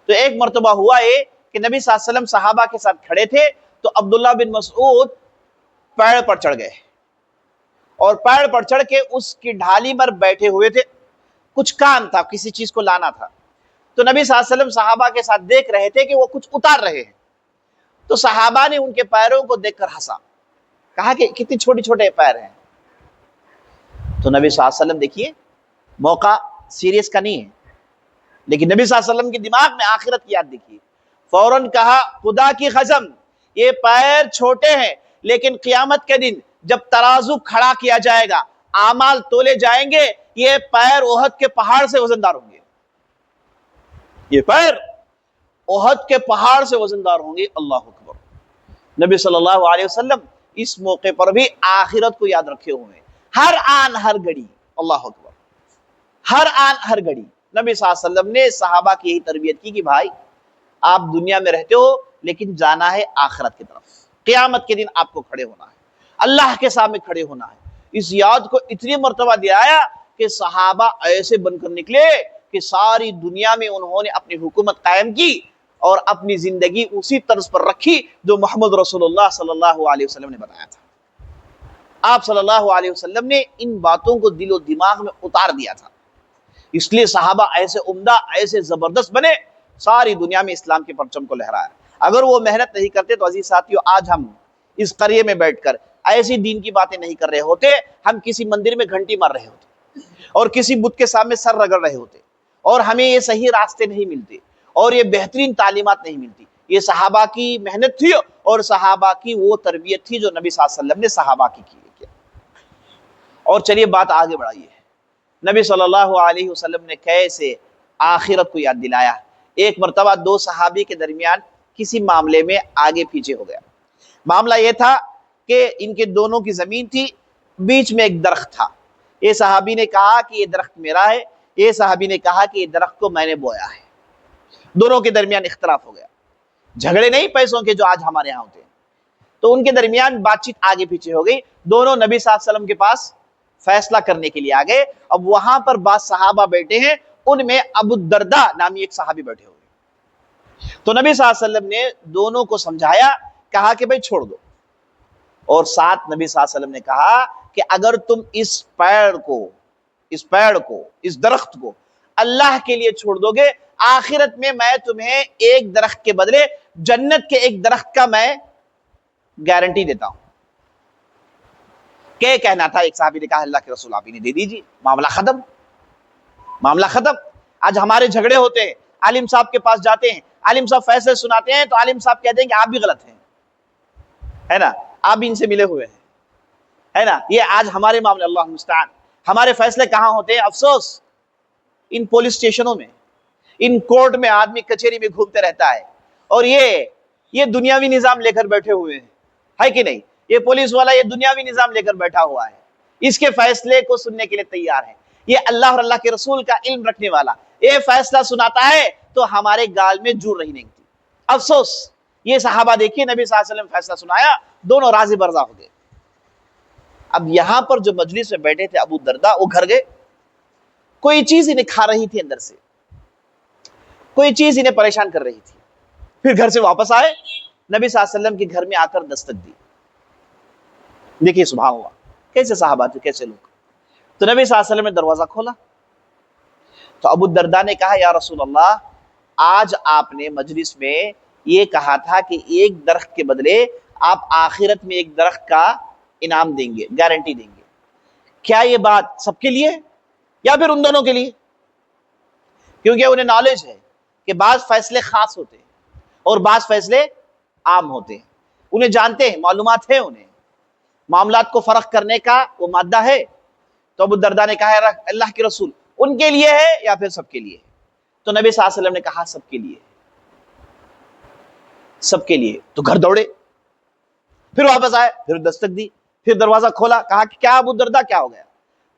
تو ایک مرتبہ ہوا یہ کہ نبی صلی اللہ علیہ وسلم صحابہ کے ساتھ کھڑے تھے تو عبداللہ بن مسعود پیڑ پر چڑھ گئے، اور پیڑ پر چڑھ کے اس کی ڈھالی پر بیٹھے ہوئے تھے. کچھ کام تھا، کسی چیز کو لانا تھا. تو نبی صلی اللہ علیہ وسلم صحابہ کے ساتھ دیکھ رہے تھے کہ وہ کچھ اتار رہے ہیں. تو صحابہ نے ان کے پیروں کو دیکھ کر ہنسا، کہا کہ کتنی چھوٹے چھوٹے پیر ہیں. تو نبی صلی اللہ علیہ وسلم دیکھیے موقع سیریس کا نہیں ہے، لیکن نبی صلی اللہ علیہ وسلم کے دماغ میں آخرت کی یاد دیکھیے. فوراً کہا خدا کی قسم یہ پیر چھوٹے ہیں، لیکن قیامت کے دن جب ترازو کھڑا کیا جائے گا، اعمال تولے جائیں گے، یہ پیر احد کے پہاڑ سے وزندار ہوں گے. یہ پیر احد کے پہاڑ سے وزندار ہوں گے. اللہ اکبر. نبی صلی اللہ علیہ وسلم اس موقع پر بھی آخرت کو یاد رکھے ہوئے ہیں، ہر آن ہر گھڑی. اللہ اکبر. ہر آن ہر گھڑی نبی صلی اللہ علیہ وسلم نے صحابہ کی یہی تربیت کی کہ بھائی آپ دنیا میں رہتے ہو لیکن جانا ہے آخرت کی طرف. قیامت کے دن آپ کو کھڑے ہونا ہے، اللہ کے سامنے کھڑے ہونا ہے. اس یاد کو اتنی مرتبہ دلایا کہ صحابہ ایسے بن کر نکلے کہ ساری دنیا میں انہوں نے اپنی حکومت قائم کی اور اپنی زندگی اسی طرز پر رکھی جو محمد رسول اللہ صلی اللہ علیہ وسلم نے بتایا تھا. آپ صلی اللہ علیہ وسلم نے ان باتوں کو دل و دماغ میں اتار دیا تھا، اس لیے صحابہ ایسے عمدہ، ایسے زبردست بنے، ساری دنیا میں اسلام کے پرچم کو لہرایا. اگر وہ محنت نہیں کرتے تو عزیز ساتھیو آج ہم اس قریے میں بیٹھ کر ایسی دین کی باتیں نہیں کر رہے ہوتے، ہم کسی مندر میں گھنٹی مار رہے ہوتے اور کسی بت کے سامنے سر رگڑ رہے ہوتے، اور ہمیں یہ صحیح راستے نہیں ملتے اور یہ بہترین تعلیمات نہیں ملتی. یہ صحابہ کی محنت تھی اور صحابہ کی وہ تربیت تھی جو نبی صلی اللہ علیہ وسلم نے صحابہ کی کی. اور چلیے بات آگے بڑھائیے. نبی صلی اللہ علیہ وسلم نے کیسے آخرت کو یاد دلایا. ایک مرتبہ دو صحابی کے درمیان کسی معاملے میں آگے پیچھے ہو گیا. معاملہ یہ تھا کہ ان کے دونوں کی زمین تھی، بیچ میں ایک درخت تھا. یہ صحابی نے کہا کہ یہ درخت میرا ہے، یہ صحابی نے کہا کہ یہ درخت کو میں نے بویا ہے. دونوں کے درمیان اختلاف ہو گیا. جھگڑے نہیں پیسوں کے جو آج ہمارے یہاں ہوتے ہیں. تو ان کے درمیان بات چیت آگے پیچھے ہو گئی. دونوں نبی صلی اللہ علیہ وسلم کے پاس فیصلہ کرنے کے لیے آگے. اب وہاں پر بعض صحابہ بیٹھے ہیں، ان میں ابو الدرداء نامی ایک صحابی بیٹھے ہوئے. تو نبی صلی اللہ علیہ وسلم نے دونوں کو سمجھایا، کہا کہ بھائی چھوڑ دو. اور ساتھ نبی صلی اللہ علیہ وسلم نے کہا کہ اگر تم اس پیڑ کو اس درخت کو اللہ کے لیے چھوڑ دو گے، آخرت میں میں تمہیں ایک درخت کے بدلے جنت کے ایک درخت کا میں گارنٹی دیتا ہوں. کیا کہنا تھا؟ ایک صحابی نے کہا اللہ کے رسول آپ ہی نے دے دیجیے، معاملہ ختم. معاملہ ختم. آج ہمارے جھگڑے ہوتے ہیں، عالم صاحب کے پاس جاتے ہیں، عالم صاحب فیصلے سناتے ہیں تو عالم صاحب کہتے ہیں کہ آپ بھی غلط ہیں، ہے نا، آپ بھی ان سے ملے ہوئے ہیں، ہے نا. یہ آج ہمارے معاملے، اللہ المستعان. ہمارے فیصلے کہاں ہوتے ہیں؟ افسوس ان پولیس اسٹیشنوں میں، ان کورٹ میں آدمی کچہری میں گھومتے رہتا ہے اور یہ دنیاوی نظام لے کر بیٹھے ہوئے ہیں، ہے کہ نہیں؟ یہ پولیس والا یہ دنیاوی نظام لے کر بیٹھا ہوا ہے، اس کے فیصلے کو سننے کے لیے تیار ہے. یہ اللہ اور اللہ کے رسول کا علم رکھنے والا یہ فیصلہ سناتا ہے تو ہمارے گال میں جور رہی نہیں تھی. افسوس. یہ صحابہ دیکھیے نبی صلی اللہ علیہ وسلم فیصلہ سنایا، دونوں راضی برضا ہو گئے. اب یہاں پر جو مجلس میں بیٹھے تھے ابو الدرداء، وہ گھر گئے. کوئی چیز انہیں کھا رہی تھی، اندر سے کوئی چیز انہیں پریشان کر رہی تھی. پھر گھر سے واپس آئے، نبی صلی اللہ علیہ وسلم کے گھر میں آ کر دستک دی. دیکھیے سبحان اللہ، کیسے صحابہ تھے، کیسے لوگ. تو نبی صلی اللہ علیہ وسلم نے دروازہ کھولا تو ابو الدرداء نے کہا یا رسول اللہ، آج آپ نے مجلس میں یہ کہا تھا کہ ایک درخت کے بدلے آپ آخرت میں ایک درخت کا انعام دیں گے، گارنٹی دیں گے. کیا یہ بات سب کے لیے یا پھر ان دونوں کے لیے؟ کیونکہ انہیں نالج ہے کہ بعض فیصلے خاص ہوتے ہیں اور بعض فیصلے عام ہوتے ہیں. انہیں جانتے ہیں، معلومات ہے انہیں، معاملات کو فرق کرنے کا وہ مادہ ہے. تو ابو الدرداء نے کہا اللہ کے رسول ان کے لیے ہے یا پھر سب کے لیے؟ تو نبی صلی اللہ علیہ وسلم نے کہا سب کے لیے، سب کے لیے. تو گھر دوڑے، پھر واپس آئے، پھر دستک دی، پھر دروازہ کھولا، کہا کہ کیا ابو الدرداء کیا ہو گیا؟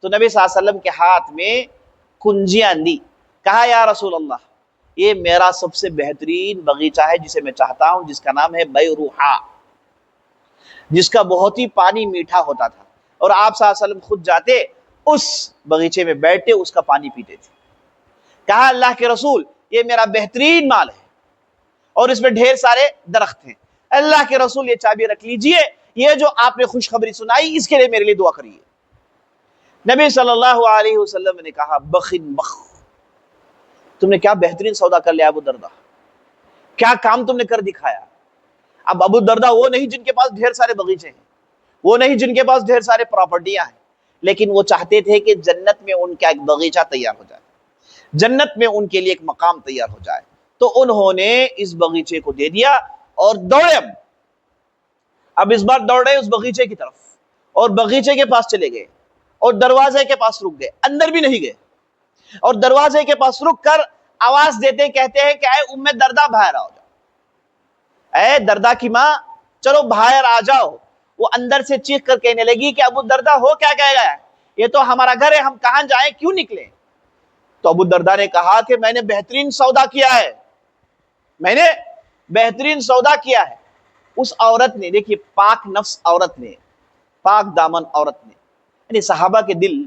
تو نبی صلی اللہ علیہ وسلم کے ہاتھ میں کنجیاں دی، کہا یا رسول اللہ یہ میرا سب سے بہترین باغیچہ ہے جسے میں چاہتا ہوں، جس کا نام ہے بیروحا، جس کا بہت ہی پانی میٹھا ہوتا تھا، اور آپ صلی اللہ علیہ وسلم خود جاتے اس باغیچے میں بیٹھتے، اس کا پانی پیتے تھے۔ کہا اللہ کے رسول یہ میرا بہترین مال ہے اور اس میں ڈھیر سارے درخت ہیں، اللہ کے رسول یہ چابی رکھ لیجئے، یہ جو آپ نے خوشخبری سنائی اس کے لیے میرے لیے دعا کریے۔ نبی صلی اللہ علیہ وسلم نے کہا بخن بخ، تم نے کیا بہترین سودا کر لیا ابو الدرداء، کیا کام تم نے کر دکھایا۔ اب ابو الدرداء وہ نہیں جن کے پاس ڈھیر سارے باغیچے ہیں، وہ نہیں جن کے پاس ڈھیر سارے پراپرٹیاں ہیں، لیکن وہ چاہتے تھے کہ جنت میں ان کا ایک باغیچہ تیار ہو جائے، جنت میں ان کے لیے ایک مقام تیار ہو جائے۔ تو انہوں نے اس باغیچے کو دے دیا اور دوڑے، اب اس بار دوڑے اس باغیچے کی طرف، اور باغیچے کے پاس چلے گئے اور دروازے کے پاس رک گئے، اندر بھی نہیں گئے، اور دروازے کے پاس رک کر آواز دیتے کہتے ہیں کہ اے ام درداء باہر آ جاؤ، اے درداء کی ماں چلو باہر آ جاؤ۔ وہ اندر سے چیخ کر کہنے لگی کہ ابو الدرداء ہو کیا کہہ گیا ہے، یہ تو ہمارا گھر ہے، ہم کہاں جائیں، کیوں نکلیں؟ تو ابو الدرداء نے کہا کہ میں نے بہترین سودا کیا ہے، میں نے بہترین سودا کیا ہے۔ اس عورت نے، دیکھیے پاک نفس عورت نے، پاک دامن عورت نے، یعنی صحابہ کے دل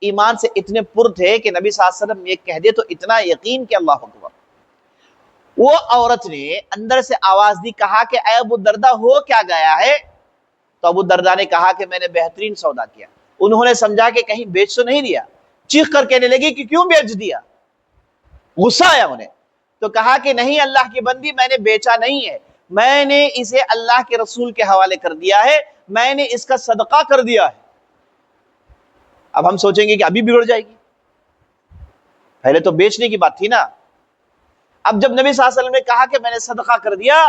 ایمان سے اتنے پر تھے کہ نبی صلی اللہ علیہ وسلم یہ کہہ دے تو اتنا یقین کہ اللہ اکبر۔ وہ عورت نے اندر سے آواز دی، کہا کہ اے ابو الدرداء ہو کیا گیا ہے؟ تو ابو الدرداء نے کہا کہ میں نے بہترین سودا کیا۔ انہوں نے سمجھا کہ کہیں بیچ تو نہیں دیا، چیخ کر کہنے لگی کہ کیوں بیچ دیا، غصہ آیا انہیں۔ تو کہا کہ نہیں اللہ کی بندی، میں نے بیچا نہیں ہے، میں نے اسے اللہ کے رسول کے حوالے کر دیا ہے، میں نے اس کا صدقہ کر دیا ہے۔ اب ہم سوچیں گے کہ ابھی بگڑ جائے گی، پہلے تو بیچنے کی بات تھی نا۔ اب جب نبی صلی اللہ علیہ وسلم نے کہا کہ میں نے صدقہ کر دیا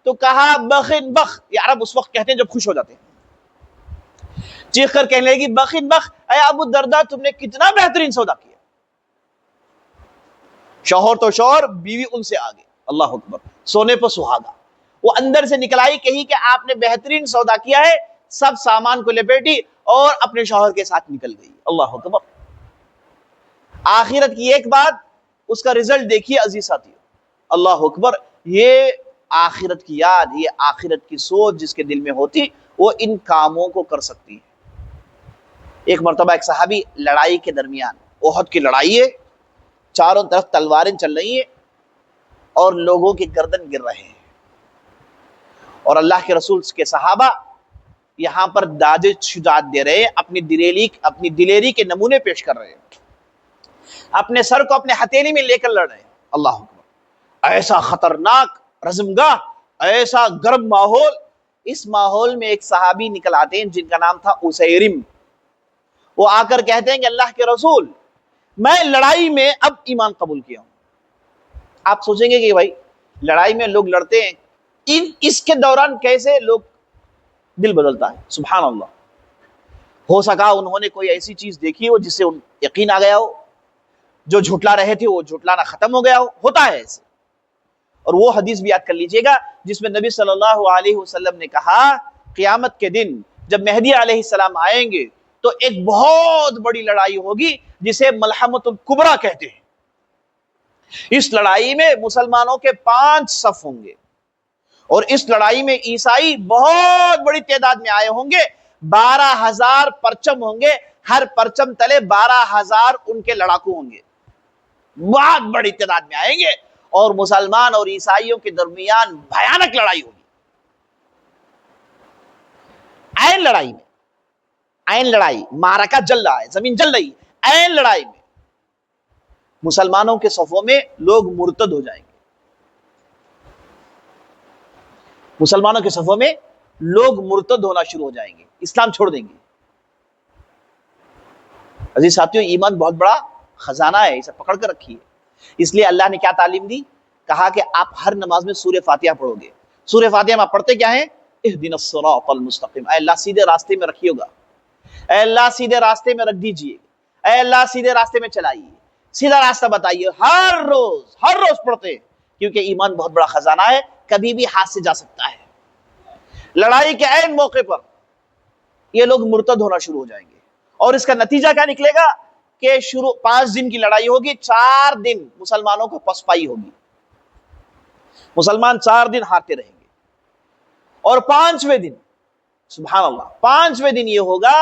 تو کہا بخن بخ، یہ عرب اس وقت کہتے ہیں جب خوش ہو جاتے ہیں، چیخ کر کہنے لگی بخن بخ، اے ابو الدرداء تم نے کتنا بہترین سودا کیا۔ شوہر تو شوہر، بیوی ان سے آگے، اللہ اکبر، سونے پر سہاگا۔ وہ اندر سے نکل آئی، کہی کہ آپ نے بہترین سودا کیا ہے، سب سامان کو لپیٹی اور اپنے شوہر کے ساتھ نکل گئی، اللہ اکبر۔ آخرت کی ایک بات، اس کا رزلٹ دیکھیے عزیز ساتھیو، اللہ اکبر۔ یہ آخرت کی یاد، یہ آخرت کی سوچ جس کے دل میں ہوتی وہ ان کاموں کو کر سکتی ہے۔ ایک مرتبہ ایک صحابی، لڑائی کے درمیان، احد کی لڑائی ہے، چاروں طرف تلواریں چل رہی ہیں اور لوگوں کے گردن گر رہے ہیں، اور اللہ کے رسول کے صحابہ یہاں پر داد شجاعت دے رہے ہیں، اپنی دلیری کے نمونے پیش کر رہے ہیں، اپنے سر کو اپنے ہتھیلی میں لے کر لڑ رہے ہیں، اللہ اکبر۔ ایسا خطرناک رزمگاہ، ایسا گرم ماحول، اس ماحول میں ایک صحابی نکل آتے ہیں جن کا نام تھا اسیرم۔ وہ آ کر کہتے ہیں کہ اللہ کے رسول میں لڑائی میں اب ایمان قبول کیا ہوں۔ آپ سوچیں گے کہ بھائی لڑائی میں لوگ لڑتے ہیں، اس کے دوران کیسے لوگ دل بدلتا ہے، سبحان اللہ۔ ہو سکا انہوں نے کوئی ایسی چیز دیکھی ہو جس سے یقین آ گیا ہو، جو جھٹلا رہے تھے وہ جھٹلانا ختم ہو گیا ہوتا ہے ایسے۔ اور وہ حدیث بھی یاد کر لیجئے گا جس میں نبی صلی اللہ علیہ وسلم نے کہا قیامت کے دن جب مہدی علیہ السلام آئیں گے تو ایک بہت بڑی لڑائی ہوگی جسے ملحمۃ الکبریٰ کہتے ہیں۔ اس لڑائی میں مسلمانوں کے 5 صف ہوں گے، اور اس لڑائی میں عیسائی بہت بڑی تعداد میں آئے ہوں گے، 12,000 پرچم ہوں گے، ہر پرچم تلے 12,000 ان کے لڑاکو ہوں گے، بہت بڑی تعداد میں آئیں گے، اور مسلمان اور عیسائیوں کے درمیان بھیانک لڑائی ہوگی۔ عین لڑائی میں، عین لڑائی، معرکہ جل رہا ہے، زمین جل رہی ہے، عین لڑائی میں مسلمانوں کے صفوں میں لوگ مرتد ہو جائیں گے، مسلمانوں کے صفوں میں لوگ مرتد ہونا شروع ہو جائیں گے، اسلام چھوڑ دیں گے۔ عزیز ساتھیوں، ایمان بہت بڑا خزانہ ہے، اسے پکڑ کر رکھیے۔ اس لیے اللہ نے کیا تعلیم دی؟ کہا کہ آپ ہر نماز میں سورہ فاتحہ پڑھو گے۔ سورہ فاتحہ میں آپ پڑھتے کیا ہیں؟ اہدنا الصراط المستقیم، اے اللہ سیدھے راستے میں رکھیے گا، اے اللہ سیدھے راستے میں رکھ دیجئے، اے اللہ سیدھے راستے میں چلائیے، سیدھا راستہ بتائیے، ہر روز پڑھتے ہیں، کیونکہ ایمان بہت بڑا خزانہ ہے، کبھی بھی ہاتھ سے جا سکتا ہے۔ لڑائی کے عین موقع پر یہ لوگ مرتد ہونا شروع ہو جائیں گے، اور اس کا نتیجہ کیا نکلے گا کہ 5 دن کی لڑائی ہوگی، 4 دن مسلمانوں کو پسپائی ہوگی، مسلمان 4 دن ہارتے رہیں گے، اور 5ویں دن سبحان اللہ 5ویں دن یہ ہوگا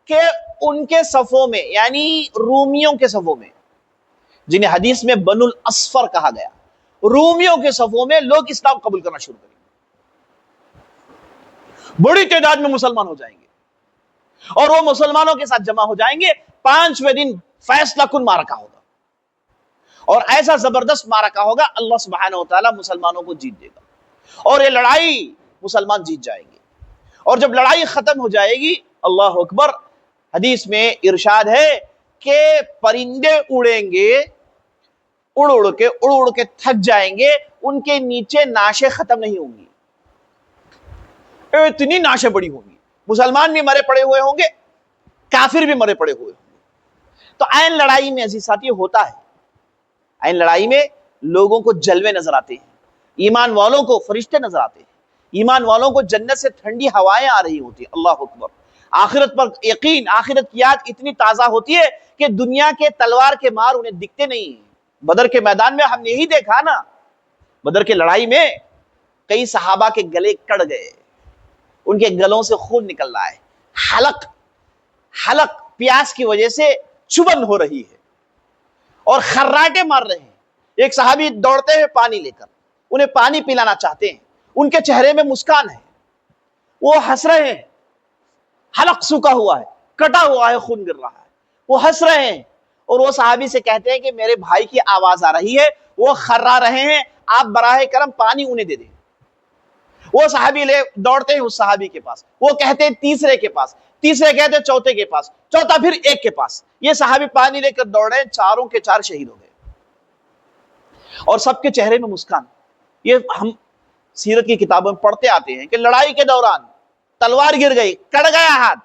کہ ان کے صفوں میں، یعنی رومیوں کے صفوں میں، جنہیں حدیث میں بنو الاسفر کہا گیا، رومیوں کے صفوں میں لوگ اسلام قبول کرنا شروع کریں گے، بڑی تعداد میں مسلمان ہو جائیں گے، اور وہ مسلمانوں کے ساتھ جمع ہو جائیں گے۔ 5ویں دن فیصلہ کن معرکہ ہوگا، اور ایسا زبردست معرکہ ہوگا، اللہ سبحانہ وتعالی مسلمانوں کو جیت دے گا، اور یہ لڑائی مسلمان جیت جائیں گے۔ اور جب لڑائی ختم ہو جائے گی، اللہ اکبر، حدیث میں ارشاد ہے کہ پرندے اڑیں گے، اڑ اڑ کے تھک جائیں گے، ان کے نیچے ناشیں ختم نہیں ہوں گی، اتنی ناشیں بڑی ہوں گی، مسلمان بھی مرے پڑے ہوئے ہوں گے، کافر بھی مرے پڑے ہوئے ہوں گے۔ تو عین لڑائی میں عزیز ساتھی ہوتا ہے، عین لڑائی میں لوگوں کو جلوے نظر آتے ہیں، ایمان والوں کو فرشتے نظر آتے ہیں، ایمان والوں کو جنت سے ٹھنڈی ہوائیں آ رہی ہوتی ہیں، اللہ اکبر، آخرت پر یقین، آخرت کی یاد اتنی تازہ ہوتی ہے کہ دنیا کے تلوار کے مار انہیں دکھتے نہیں ہیں۔ بدر کے میدان میں ہم نے یہی دیکھا نا، بدر کے لڑائی میں کئی صحابہ کے گلے کٹ گئے، ان کے گلوں سے خون نکل رہا ہے، حلق پیاس کی وجہ سے چبن ہو رہی ہے، اور خراٹے مار رہے ہیں۔ ایک صحابی دوڑتے ہیں پانی لے کر، انہیں پانی پلانا چاہتے ہیں، ان کے چہرے میں مسکان ہے، وہ ہنس رہے ہیں، حلق سوکھا ہوا ہے، کٹا ہوا ہے، خون گر رہا ہے، وہ ہنس رہے ہیں، اور وہ صحابی سے کہتے ہیں کہ میرے بھائی کی آواز آ رہی ہے، وہ خرا رہے ہیں، آپ براہ کرم پانی انہیں دے دیں۔ وہ صحابی دوڑتے ہیں اس صحابی کے پاس، وہ کہتے ہیں تیسرے کے پاس، تیسرے کہتے ہیں چوتھے کے پاس، چوتھا پھر ایک کے پاس، یہ صحابی پانی لے کر دوڑ رہے ہیں، چاروں کے چار شہید ہو گئے، اور سب کے چہرے میں مسکان۔ یہ ہم سیرت کی کتابوں میں پڑھتے آتے ہیں کہ لڑائی کے دوران تلوار گر گئی، کٹ گیا ہاتھ،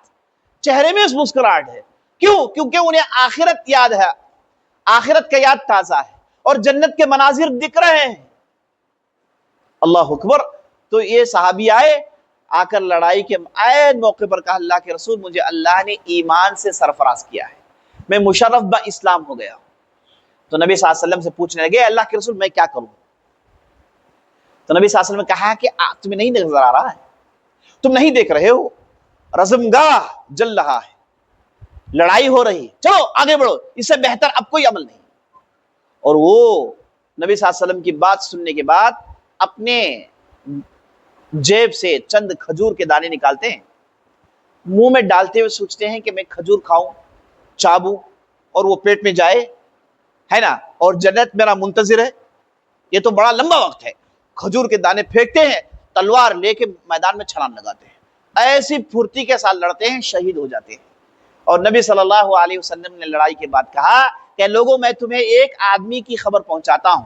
چہرے میں اس مسکراہٹ ہے، کیوں؟ کیونکہ انہیں آخرت یاد ہے، آخرت کا یاد تازہ ہے، اور جنت کے مناظر دکھ رہے ہیں، اللہ اکبر۔ تو یہ صحابی آ کر لڑائی کے عین موقع پر کہا، اللہ کے رسول، مجھے اللہ نے ایمان سے سرفراز کیا ہے، میں مشرف با اسلام ہو گیا۔ تو نبی صلی اللہ علیہ وسلم سے پوچھنے لگے، اللہ کے رسول میں کیا کروں؟ تو نبی صلی اللہ علیہ وسلم نے کہا کہ تمہیں نہیں نظر آ رہا ہے، تم نہیں دیکھ رہے ہو، رزمگاہ جل رہا ہے، لڑائی ہو رہی، چلو آگے بڑھو، اس سے بہتر اب کوئی عمل نہیں۔ اور وہ نبی صلی اللہ علیہ وسلم کی بات سننے کے بعد اپنے جیب سے چند کھجور کے دانے نکالتے ہیں، منہ میں ڈالتے ہوئے سوچتے ہیں کہ میں کھجور کھاؤں، چابوں، اور وہ پیٹ میں جائے، ہے نا، اور جنت میرا منتظر ہے، یہ تو بڑا لمبا وقت ہے۔ کھجور کے دانے پھینکتے ہیں، تلوار لے کے میدان میں چھلانگ لگاتے ہیں، ایسی پھرتی کے ساتھ لڑتے ہیں، شہید ہو جاتے ہیں۔ اور نبی صلی اللہ علیہ وسلم نے لڑائی کے بعد کہا کہ لوگوں، میں تمہیں ایک آدمی کی خبر پہنچاتا ہوں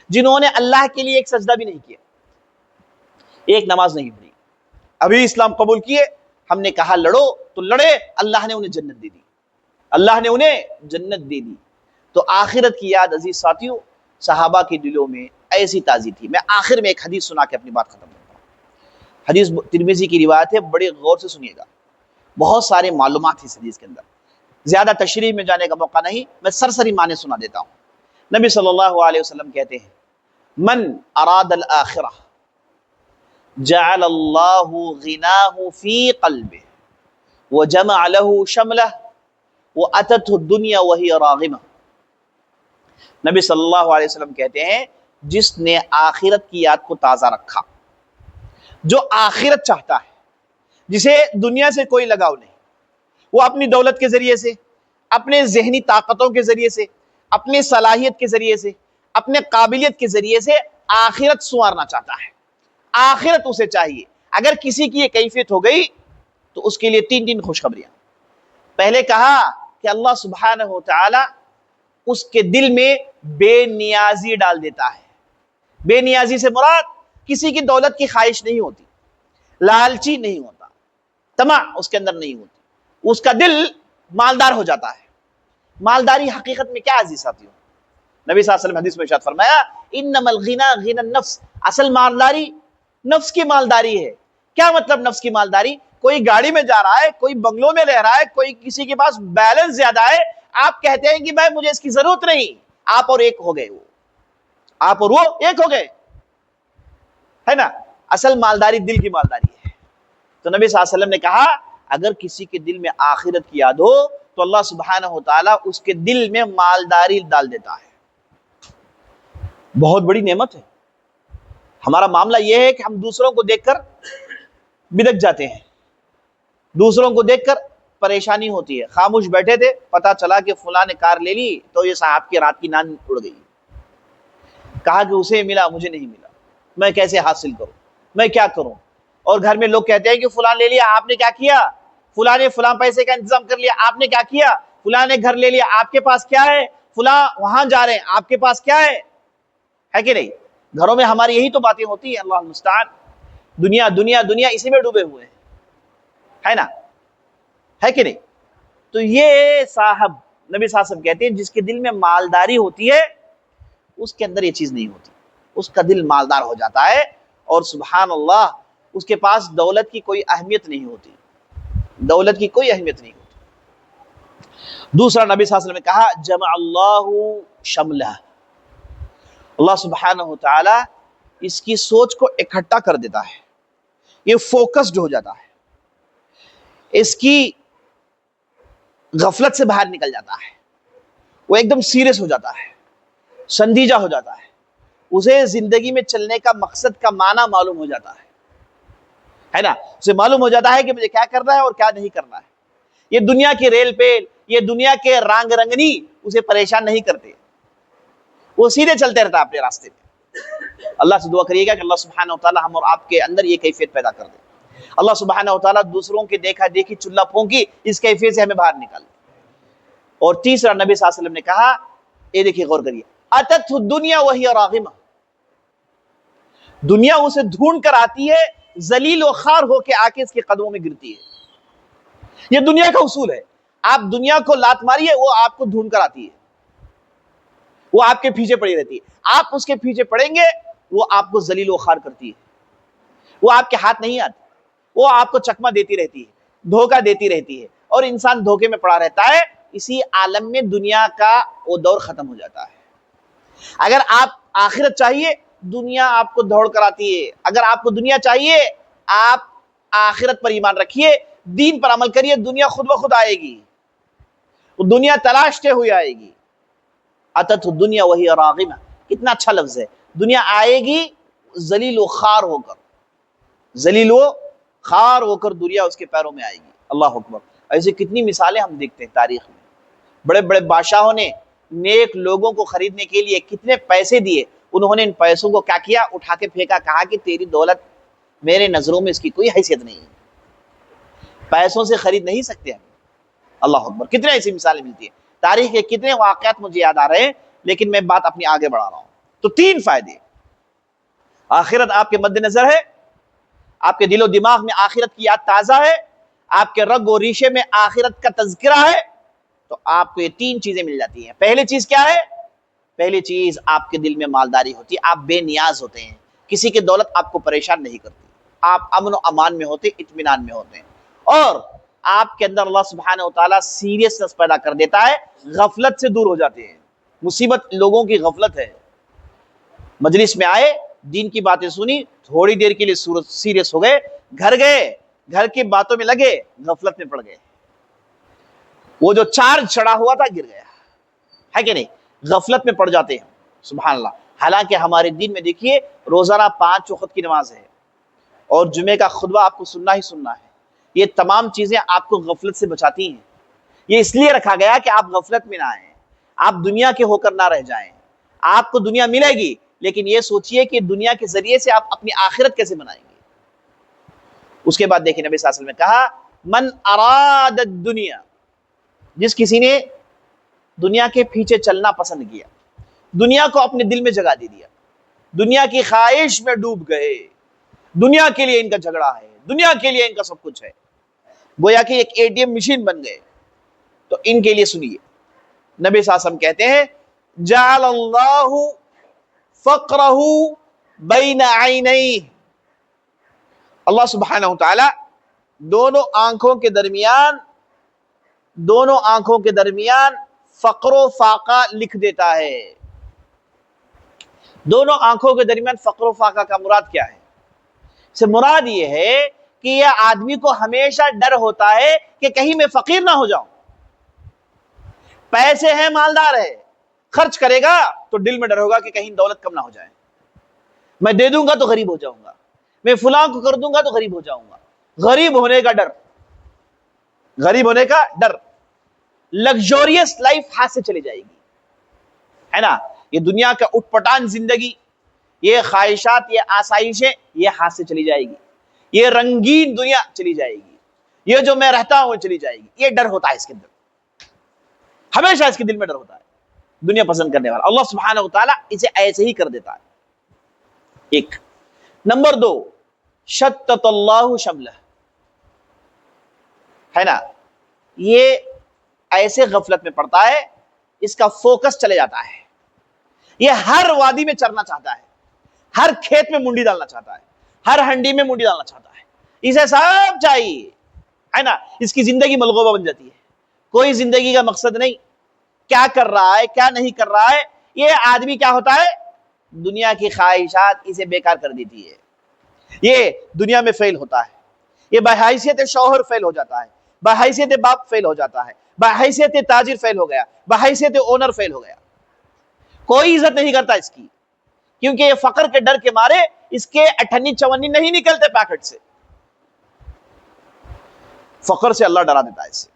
جنہوں نے اللہ کے لیے ایک سجدہ بھی نہیں کیا، ایک نماز نہیں پڑھی، ابھی اسلام قبول کیے، ہم نے کہا لڑو تو لڑے، اللہ نے انہیں جنت دے دی، اللہ نے انہیں جنت دے دی۔ تو آخرت کی یاد عزیز ساتھیوں صحابہ کے دلوں میں ایسی تازی تھی۔ میں آخر میں ایک حدیث سنا کے اپنی بات ختم کرتا ہوں۔ حدیث ترمذی کی روایت ہے، بڑے غور سے سنیے گا، بہت سارے معلومات ہیں اس حدیث کے اندر، زیادہ تشریح میں جانے کا موقع نہیں، میں سرسری معنی سنا دیتا ہوں۔ نبی صلی اللہ علیہ وسلم کہتے ہیں، من اراد الآخرہ جعل اللہ غناہ فی قلبہ وجمع له شملہ واتته الدنیا وہی راغمہ۔ نبی صلی اللہ علیہ وسلم کہتے ہیں، جس نے آخرت کی یاد کو تازہ رکھا، جو آخرت چاہتا ہے، جسے دنیا سے کوئی لگاؤ نہیں، وہ اپنی دولت کے ذریعے سے، اپنے ذہنی طاقتوں کے ذریعے سے، اپنی صلاحیت کے ذریعے سے، اپنے قابلیت کے ذریعے سے آخرت سنوارنا چاہتا ہے، آخرت اسے چاہیے۔ اگر کسی کی یہ کیفیت ہو گئی تو اس کے لیے 3 خوشخبریاں۔ پہلے کہا کہ اللہ سبحانہ و تعالی اس کے دل میں بے نیازی ڈال دیتا ہے۔ بے نیازی سے مراد کسی کی دولت کی خواہش نہیں ہوتی، لالچی نہیں ہوتا، طمع اس کے اندر نہیں ہوتی، اس کا دل مالدار ہو جاتا ہے۔ مالداری حقیقت میں کیا عزیز ساتھیوں؟ نبی صلی اللہ علیہ وسلم حدیث میں ارشاد فرمایا، انما الغنى غنى النفس، اصل مالداری نفس کی مالداری ہے، کیا مطلب نفس کی مالداری؟ کوئی گاڑی میں جا رہا ہے، کوئی بنگلوں میں رہ رہا ہے، کوئی کسی کے پاس بیلنس زیادہ ہے، آپ کہتے ہیں کہ بھائی مجھے اس کی ضرورت نہیں، آپ اور ایک ہو گئے، آپ اور وہ ایک ہو گئے، ہے نا؟ اصل مالداری دل کی مالداری ہے۔ تو نبی صلی اللہ علیہ وسلم نے کہا اگر کسی کے دل میں آخرت کی یاد ہو تو اللہ سبحانہ و تعالیٰ اس کے دل میں مالداری ڈال دیتا ہے۔ بہت بڑی نعمت ہے۔ ہمارا معاملہ یہ ہے کہ ہم دوسروں کو دیکھ کر بدک جاتے ہیں، دوسروں کو دیکھ کر پریشانی ہوتی ہے۔ خاموش بیٹھے تھے، پتا چلا کہ فلاں نے کار لے لی تو یہ صاحب کی رات کی نیند اڑ گئی، کہا کہ اسے ملا مجھے نہیں ملا، میں کیسے حاصل کروں، میں کیا کروں؟ اور گھر میں لوگ کہتے ہیں کہ فلاں لے لیا آپ نے کیا کیا، فلاں نے فلاں پیسے کا انتظام کر لیا آپ نے کیا کیا، فلاں نے گھر لے لیا آپ کے پاس کیا ہے، فلاں وہاں جا رہے ہیں آپ کے پاس کیا ہے کہ نہیں؟ گھروں میں ہماری یہی تو باتیں ہوتی ہیں۔ اللہ المستعان، دنیا دنیا دنیا اسی میں ڈوبے ہوئے ہیں، ہے نا؟ ہے کہ نہیں؟ تو یہ صاحب نبی صلی اللہ علیہ وسلم کہتے ہیں جس کے دل میں مالداری ہوتی ہے اس کے اندر یہ چیز نہیں ہوتی، اس کا دل مالدار ہو جاتا ہے، اور سبحان اللہ اس کے پاس دولت کی کوئی اہمیت نہیں ہوتی، دولت کی کوئی اہمیت نہیں ہوتی۔ دوسرا نبی صلی اللہ علیہ وسلم نے کہا جمع اللہ شملہ، اللہ سبحانہ و تعالی اس کی سوچ کو اکٹھا کر دیتا ہے، یہ فوکسڈ ہو جاتا ہے، اس کی غفلت سے باہر نکل جاتا ہے، وہ ایک دم سیریس ہو جاتا ہے، سنجیدہ ہو جاتا ہے، اسے زندگی میں چلنے کا مقصد کا معنی معلوم ہو جاتا ہے نا؟ اسے معلوم ہو جاتا ہے کہ مجھے کیا کرنا ہے اور کیا نہیں کرنا ہے۔ یہ دنیا کی ریل پیل، یہ دنیا کے رانگ رنگنی اسے پریشان نہیں کرتے، وہ سیدھے چلتے رہتا ہے اپنے راستے میں۔ اللہ سے دعا کریے گا کہ اللہ سبحانہ و تعالی ہم اور آپ کے اندر یہ کیفیت پیدا کر دے۔ اللہ سبحانہ و تعالی دوسروں کے دیکھا دیکھی چلہ پھونکی اس کیفیت سے ہمیں باہر نکال دے۔ اور تیسرا نبی صلی اللہ علیہ وسلم نے کہا، یہ دیکھیے غور کریے، اتت الدنیا وہی راغمہ، دنیا اسے ڈھونڈ کر آتی ہے، ذلیل و خوار ہو کے آ کے اس کے قدموں میں گرتی ہے۔ یہ دنیا کا اصول ہے، آپ دنیا کو لات ماریے وہ آپ کو ڈھونڈ کر آتی ہے، وہ آپ کے پیچھے پڑی رہتی ہے، آپ اس کے پیچھے پڑیں گے وہ آپ کو ذلیل و خوار کرتی ہے، وہ آپ کے ہاتھ نہیں آتی، وہ آپ کو چکمہ دیتی رہتی ہے، دھوکہ دیتی رہتی ہے، اور انسان دھوکے میں پڑا رہتا ہے۔ اسی عالم میں دنیا کا وہ دور ختم ہو جاتا ہے۔ اگر آپ آخرت چاہیے دنیا آپ کو دوڑ کر آتی ہے، اگر آپ کو دنیا چاہیے آپ آخرت پر ایمان رکھیے، دین پر عمل کریے، دنیا خود بخود آئے گی، وہ دنیا تلاشتے ہوئے آئے گی۔ اتت الدنیا وہی راغمہ، کتنا اچھا لفظ ہے، دنیا آئے گی ذلیل و خوار ہو کر، ذلیل و خوار ہو کر دنیا اس کے پیروں میں آئے گی۔ اللہ اکبر، ایسے کتنی مثالیں ہم دیکھتے ہیں تاریخ میں، بڑے بڑے بادشاہوں نے نیک لوگوں کو خریدنے کے لیے کتنے پیسے دیے، انہوں نے ان پیسوں کو کیا کیا، اٹھا کے پھینکا، کہا کہ تیری دولت میرے نظروں میں اس کی کوئی حیثیت نہیں ہے، پیسوں سے خرید نہیں سکتے ہم۔ اللہ اکبر، کتنے ایسی مثالیں ملتی ہیں تاریخ کے، کتنے واقعات مجھے یاد آ رہے ہیں، لیکن میں بات اپنی آگے بڑھا رہا ہوں۔ تو تین فائدے، آخرت آپ کے مد نظر ہے، آپ کے دل و دماغ میں آخرت کی یاد تازہ ہے، آپ کے رگ و ریشے میں آخرت کا تذکرہ ہے، تو آپ کو یہ تین چیزیں مل جاتی ہیں۔ پہلی چیز کیا ہے؟ پہلی چیز آپ کے دل میں مالداری ہوتی ہے، آپ بے نیاز ہوتے ہیں، کسی کی دولت آپ کو پریشان نہیں کرتی، آپ امن و امان میں ہوتے، اطمینان میں ہوتے ہیں، اور آپ کے اندر اللہ سبحانہ و تعالیٰ سیریسنس پیدا کر دیتا ہے، غفلت سے دور ہو جاتے ہیں۔ مصیبت لوگوں کی غفلت ہے، مجلس میں آئے، دین کی باتیں سنی، تھوڑی دیر کے لیے سیریس ہو گئے، گھر گئے، گھر کی باتوں میں لگے، غفلت میں پڑ گئے، وہ جو چارج چڑھا ہوا تھا گر گیا، ہے کہ نہیں؟ غفلت میں پڑ جاتے ہیں، سبحان اللہ۔ حالانکہ ہمارے دین میں دیکھیے روزانہ 5 وقت کی نماز ہے، اور جمعے کا خطبہ آپ کو سننا ہی سننا ہے، یہ تمام چیزیں آپ کو غفلت سے بچاتی ہیں۔ یہ اس لیے رکھا گیا کہ آپ غفلت میں نہ آئیں، آپ دنیا کے ہو کر نہ رہ جائیں۔ آپ کو دنیا ملے گی، لیکن یہ سوچئے کہ دنیا کے ذریعے سے آپ اپنی آخرت کیسے بنائیں گے۔ اس کے بعد دیکھیں نبی صلی اللہ علیہ وسلم نے کہا من اراد الدنیا، جس کسی نے دنیا کے پیچھے چلنا پسند کیا، دنیا کو اپنے دل میں جگہ دے دیا، دنیا کی خواہش میں ڈوب گئے، دنیا کے لیے ان کا جھگڑا ہے، دنیا کے لیے ان کا سب کچھ ہے، گویا کہ ایک ATM مشین بن گئے، تو ان کے لیے سنیے نبی صلی اللہ علیہ وسلم کہتے ہیں جعل اللہ فقرہ بین عینیہ، اللہ سبحانہ وتعالی دونوں آنکھوں کے درمیان فقر و فاقہ لکھ دیتا ہے. دونوں آنکھوں کے درمیان فقر و فاقہ کا مراد کیا ہے؟ سے مراد یہ ہے کہ یہ آدمی کو ہمیشہ ڈر ہوتا ہے کہ کہیں میں فقیر نہ ہو جاؤں. پیسے ہیں، مالدار ہے، خرچ کرے گا تو دل میں ڈر ہوگا کہ کہیں دولت کم نہ ہو جائے، میں دے دوں گا تو غریب ہو جاؤں گا، میں فلاں کو کر دوں گا تو غریب ہو جاؤں گا. غریب ہونے کا ڈر، لگزوریس لائف ہاتھ سے چلی جائے گی، ہے نا. یہ دنیا کا اٹھ پٹان زندگی، یہ خواہشات، یہ آسائشیں، یہ ہاتھ سے چلی جائے گی. یہ رنگین دنیا چلی جائے گی، یہ جو میں رہتا ہوں چلی جائے گی. یہ ڈر ہوتا ہے اس کے اندر، ہمیشہ اس کے دل میں ڈر ہوتا ہے. دنیا پسند کرنے والا اللہ سبحانہ وتعالی اسے ایسے ہی کر دیتا ہے. ایک نمبر 2، شتت اللہ شملہ، ہے نا. یہ ایسے غفلت میں پڑتا ہے، اس کا فوکس چلے جاتا ہے. یہ ہر وادی میں چرنا چاہتا ہے، ہر کھیت میں منڈی ڈالنا چاہتا ہے، ہر ہنڈی میں منڈی ڈالنا چاہتا ہے. اسے سب چاہیے، ہے نا. اس کی زندگی ملغوبہ بن جاتی ہے، کوئی زندگی کا مقصد نہیں، کیا کر رہا ہے کیا نہیں کر رہا ہے. یہ آدمی کیا ہوتا ہے، دنیا کی خواہشات اسے بیکار کر دیتی ہے. یہ دنیا میں فیل ہوتا ہے، یہ بحیثیت شوہر فیل ہو جاتا ہے، بحیثیت باپ فیل ہو جاتا ہے، بحیثیت تاجر فیل ہو گیا، بحیثیت اونر فیل ہو گیا. کوئی عزت نہیں کرتا اس کی، کیونکہ یہ فقر کے ڈر کے مارے اس کے 58 نہیں نکلتے پیکٹ سے. فقر سے اللہ ڈرا دیتا ہے اسے،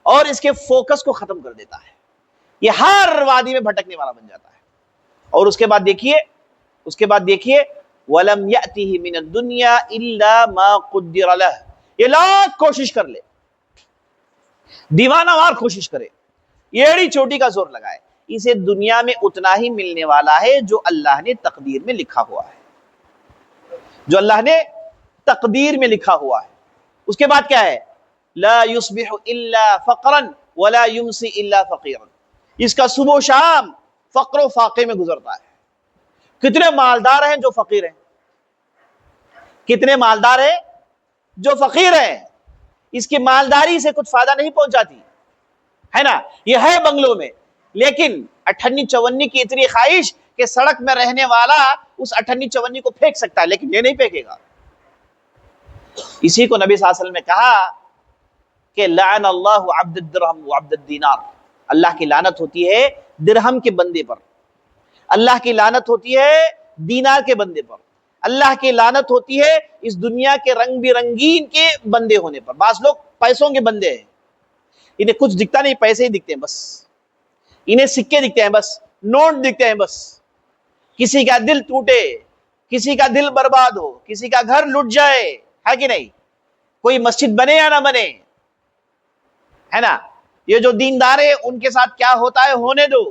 اور اس کے فوکس کو ختم کر دیتا ہے. یہ ہر وادی میں بھٹکنے والا بن جاتا ہے. اور اس کے بعد دیکھیے وَلَمْ يَأْتِهِ مِنَ الدُّنْيَا إِلَّا مَا قُدِّرَ لَهُ. یہ لاکھ کوشش کر لے، دیوانہ وار کوشش کرے، ایڑی چوٹی کا زور لگائے، اسے دنیا میں اتنا ہی ملنے والا ہے جو اللہ نے تقدیر میں لکھا ہوا ہے، جو اللہ نے تقدیر میں لکھا ہوا ہے. اس کے بعد کیا ہے، لا يصبح الا فقرا ولا يمسي الا فقيرا. اس کا صبح و شام فقر و فاقے میں گزرتا ہے. کتنے مالدار ہیں جو فقیر ہیں، کتنے مالدار ہیں جو فقیر ہیں. اس کی مالداری سے کچھ فائدہ نہیں پہنچاتی، ہے نا. یہ ہے بنگلوں میں، لیکن 58 کی اتنی خواہش کہ سڑک میں رہنے والا اس 58 کو پھینک سکتا ہے، لیکن یہ نہیں پھینکے گا. اسی کو نبی صلی اللہ علیہ وسلم نے کہا کہ لعن اللہ عبد الدرہم وعبد الدینار. اللہ کی لعنت ہوتی ہے درہم کے بندے پر، اللہ کی لعنت ہوتی ہے دینار کے بندے پر، اللہ کی لعنت ہوتی ہے اس دنیا کے رنگ برنگین کے بندے ہونے پر. بعض لوگ پیسوں کے بندے ہیں، انہیں کچھ دکھتا نہیں، پیسے ہی دکھتے ہیں بس، انہیں سکے دکھتے ہیں بس، نوٹ دکھتے ہیں بس. کسی کا دل ٹوٹے، کسی کا دل برباد ہو، کسی کا گھر لٹ جائے، ہے کہ نہیں، کوئی مسجد بنے یا نہ بنے، ہے نا. یہ جو دیندار ہیں ان کے ساتھ کیا ہوتا ہے ہونے دو.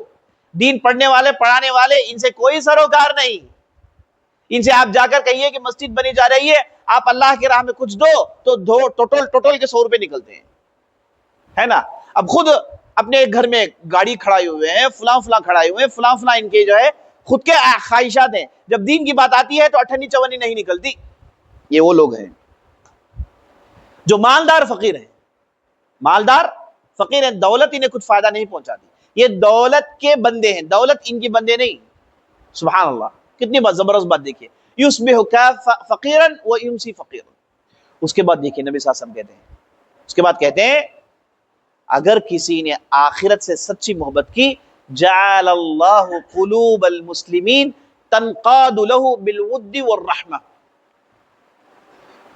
دین پڑھنے والے پڑھانے والے ان سے کوئی سروکار نہیں. ان سے آپ جا کر کہیے کہ مسجد بنی جا رہی ہے، آپ اللہ کی راہ میں کچھ دو تو ٹوٹل کے 100 روپے نکلتے ہیں، ہے نا. اب خود اپنے گھر میں گاڑی کھڑائے ہوئے ہیں، فلاں کھڑائے ہوئے ہیں، فلاں ان کے جو ہے خود کے خواہشات ہیں. جب دین کی بات آتی ہے تو 58 نہیں نکلتی. یہ وہ لوگ ہیں جو مالدار فقیر ہیں، مالدار فقیر ہیں، دولت انہیں کچھ فائدہ نہیں پہنچاتی. یہ دولت کے بندے ہیں، دولت ان کے بندے نہیں. سبحان اللہ، کتنی زبردست بات دیکھیے، یصبح فقیرا ویمسی فقیرا. اس کے بعد دیکھیے نبی صلی اللہ علیہ وسلم کہتے ہیں، اس کے بعد کہتے ہیں اگر کسی نے آخرت سے سچی محبت کی، جعل اللہ قلوب المسلمین تنقاد له بالود والرحمہ.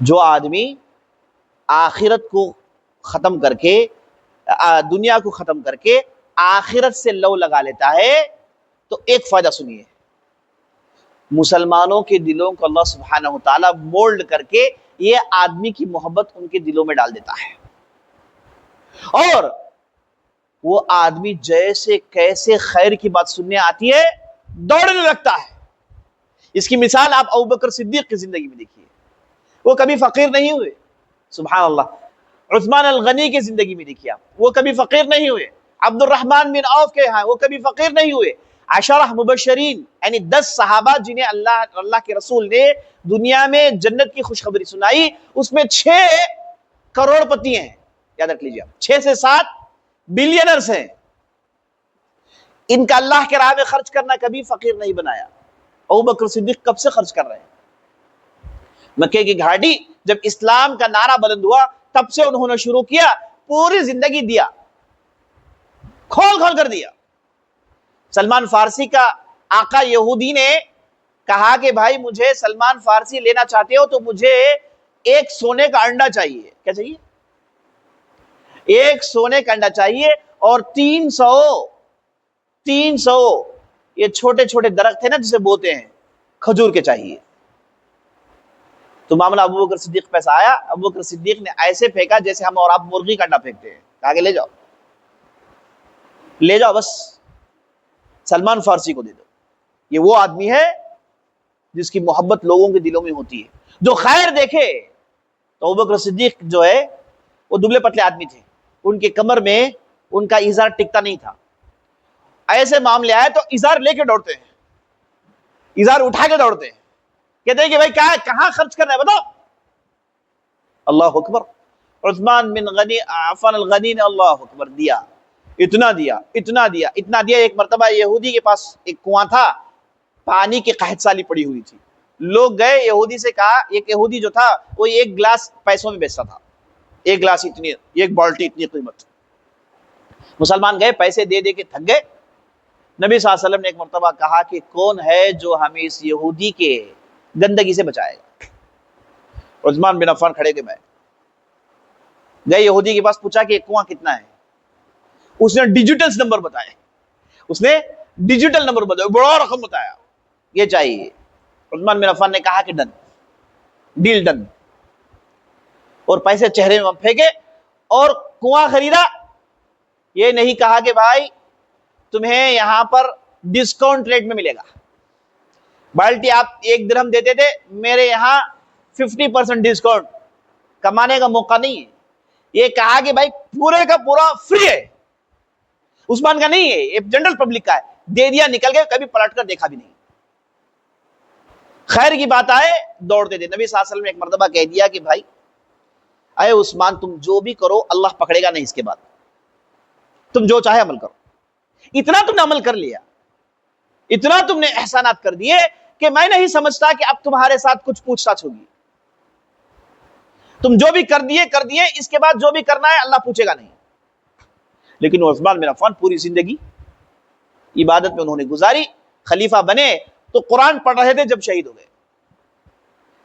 جو آدمی آخرت کو ختم کر کے، دنیا کو ختم کر کے آخرت سے لو لگا لیتا ہے، تو ایک فائدہ سنیے، مسلمانوں کے دلوں کو اللہ سبحانہ وتعالی مولڈ کر کے یہ آدمی کی محبت ان کے دلوں میں ڈال دیتا ہے، اور وہ آدمی جیسے کیسے خیر کی بات سننے آتی ہے دوڑنے لگتا ہے. اس کی مثال آپ ابوبکر صدیق کی زندگی میں دیکھیے، وہ کبھی فقیر نہیں ہوئے، سبحان اللہ. عثمان الغنی کی زندگی میں دیکھیے آپ، وہ کبھی فقیر نہیں ہوئے. عبد الرحمن بن عوف کے ہاں وہ کبھی فقیر نہیں ہوئے. عشرہ مبشرین یعنی 10 صحابہ جنہیں اللہ کے رسول نے دنیا میں جنت کی خوشخبری سنائی، اس میں 6 کروڑ پتی ہیں، یاد رکھ لیجیے، 6 سے 7 بلینرز ہیں۔ ان کا اللہ کے راہ میں خرچ کرنا کبھی فقیر نہیں بنایا۔ ابوبکر صدیق کب سے خرچ کر رہے ہیں؟ مکے کی گھاٹی جب اسلام کا نعرہ بلند ہوا تب سے انہوں نے شروع کیا، پوری زندگی دیا، کھول کھول کر دیا۔ سلمان فارسی کا آقا یہودی نے کہا کہ بھائی مجھے سلمان فارسی لینا چاہتے ہو تو مجھے 1 سونے کا انڈا چاہیے۔ کیا چاہیے؟ 1 سونے کا انڈا چاہیے، اور 300 یہ چھوٹے چھوٹے درخت ہیں نا جسے بوتے ہیں، کھجور کے چاہیے۔ تو معاملہ ابوبکر صدیق پیسہ آیا، ابوبکر صدیق نے ایسے پھینکا جیسے ہم اور آپ مرغی کا انڈا پھینکتے ہیں، کہا کہ لے جاؤ لے جاؤ، بس سلمان فارسی کو دے دو۔ یہ وہ آدمی ہے جس کی محبت لوگوں کے دلوں میں ہوتی ہے، جو خیر دیکھے۔ تو ابوبکر صدیق جو ہے وہ دبلے پتلے آدمی تھے، ان کی کمر میں ان کا ازار ٹکتا نہیں تھا۔ ایسے معاملے آئے تو ازار لے کے دوڑتے ہیں، ازار اٹھا کے دوڑتے ہیں، کہتے ہیں کہ بھائی کہاں خرچ کرنا ہے بتاؤ۔ اللہ اکبر۔ عثمان بن غنی عفان الغنی نے اللہ اکبر دیا، اتنا دیا اتنا دیا اتنا دیا۔ ایک مرتبہ یہودی کے پاس ایک کنواں تھا، پانی کی قحط سالی پڑی ہوئی تھی، لوگ گئے یہودی سے کہا، ایک یہودی جو تھا وہ 1 گلاس پیسوں میں بیچتا تھا، 1 گلاس اتنی، 1 بالٹی اتنی قیمت۔ مسلمان گئے، پیسے دے دے کے تھک گئے۔ نبی صلی اللہ علیہ وسلم نے ایک مرتبہ کہا کہ کون ہے جو ہمیں اس یہودی کے گندگی سے بچائے گا؟ عثمان بن عفان کھڑے کے میں گئے یہودی کے پاس، پوچھا کہ کنواں کتنا ہے؟ اس نے ڈیجیٹل نمبر بتائے، اس نے ڈیجیٹل نمبر بتایا، بڑا رقم بتایا، یہ چاہیے۔ عثمان بن عفان نے کہا کہ ڈن، ڈیل ڈن، اور پیسے چہرے میں پھینکے اور کنواں خریدا۔ یہ نہیں کہا کہ بھائی تمہیں یہاں پر ڈسکاؤنٹ ریٹ میں ملے گا، بالٹی آپ 1 درہم دیتے تھے، میرے یہاں 50% ڈسکاؤنٹ، کمانے کا موقع نہیں ہے۔ یہ کہا کہ بھائی پورے کا پورا فری ہے، عثمان کا نہیں ہے، یہ جنرل پبلک کا ہے، دے دیا، نکل گئے، کبھی پلٹ کر دیکھا بھی نہیں۔ خیر کی بات آئے دوڑتے تھے۔ نبی صلی اللہ علیہ وسلم نے ایک مرتبہ کہہ دیا کہ بھائی اے عثمان تم جو بھی کرو اللہ پکڑے گا نہیں، اس کے بعد تم جو چاہے عمل کرو۔ اتنا تم نے عمل کر لیا، اتنا تم نے احسانات کر دیے کہ میں نہیں سمجھتا کہ اب تمہارے ساتھ کچھ پوچھ تاچھ ہوگی۔ تم جو بھی کر دیے، اس کے بعد جو بھی کرنا ہے اللہ پوچھے گا نہیں۔ لیکن عثمان بن عفان پوری زندگی عبادت میں انہوں نے گزاری۔ خلیفہ بنے تو قرآن پڑھ رہے تھے جب شہید ہو گئے،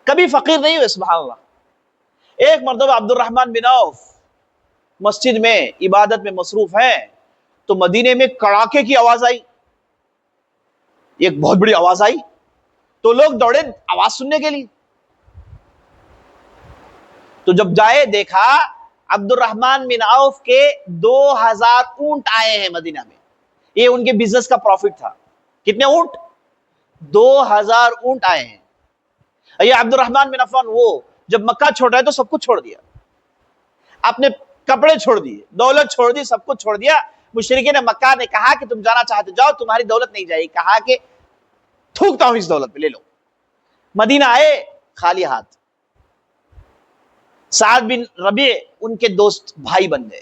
کبھی فقیر نہیں ہوئے، سبحان اللہ۔ ایک مرتبہ عبد الرحمن بن عوف مسجد میں عبادت میں مصروف ہیں تو مدینے میں کڑاکے کی آواز آئی، ایک بہت بڑی آواز آئی تو لوگ دوڑے آواز سننے کے لیے۔ تو جب جائے دیکھا عبد الرحمن بن عوف کے 2000 اونٹ آئے ہیں مدینہ میں، یہ ان کے بزنس کا پروفٹ تھا۔ کتنے اونٹ؟ 2000 اونٹ آئے ہیں۔ یہ عبد الرحمن بن عفان وہ جب مکہ چھوڑ رہے تو سب کچھ چھوڑ دیا، اپنے کپڑے چھوڑ دیے، دولت چھوڑ دی، سب کچھ چھوڑ دیا۔ مشرکین مکہ نے کہا کہ تم جانا چاہتے جاؤ، تمہاری دولت نہیں جائے گی۔ کہا کہ تھوکتا ہوں اس دولت پہ، لے لو۔ مدینہ آئے خالی ہاتھ۔ سعد بن ربیع ان کے دوست بھائی بن گئے۔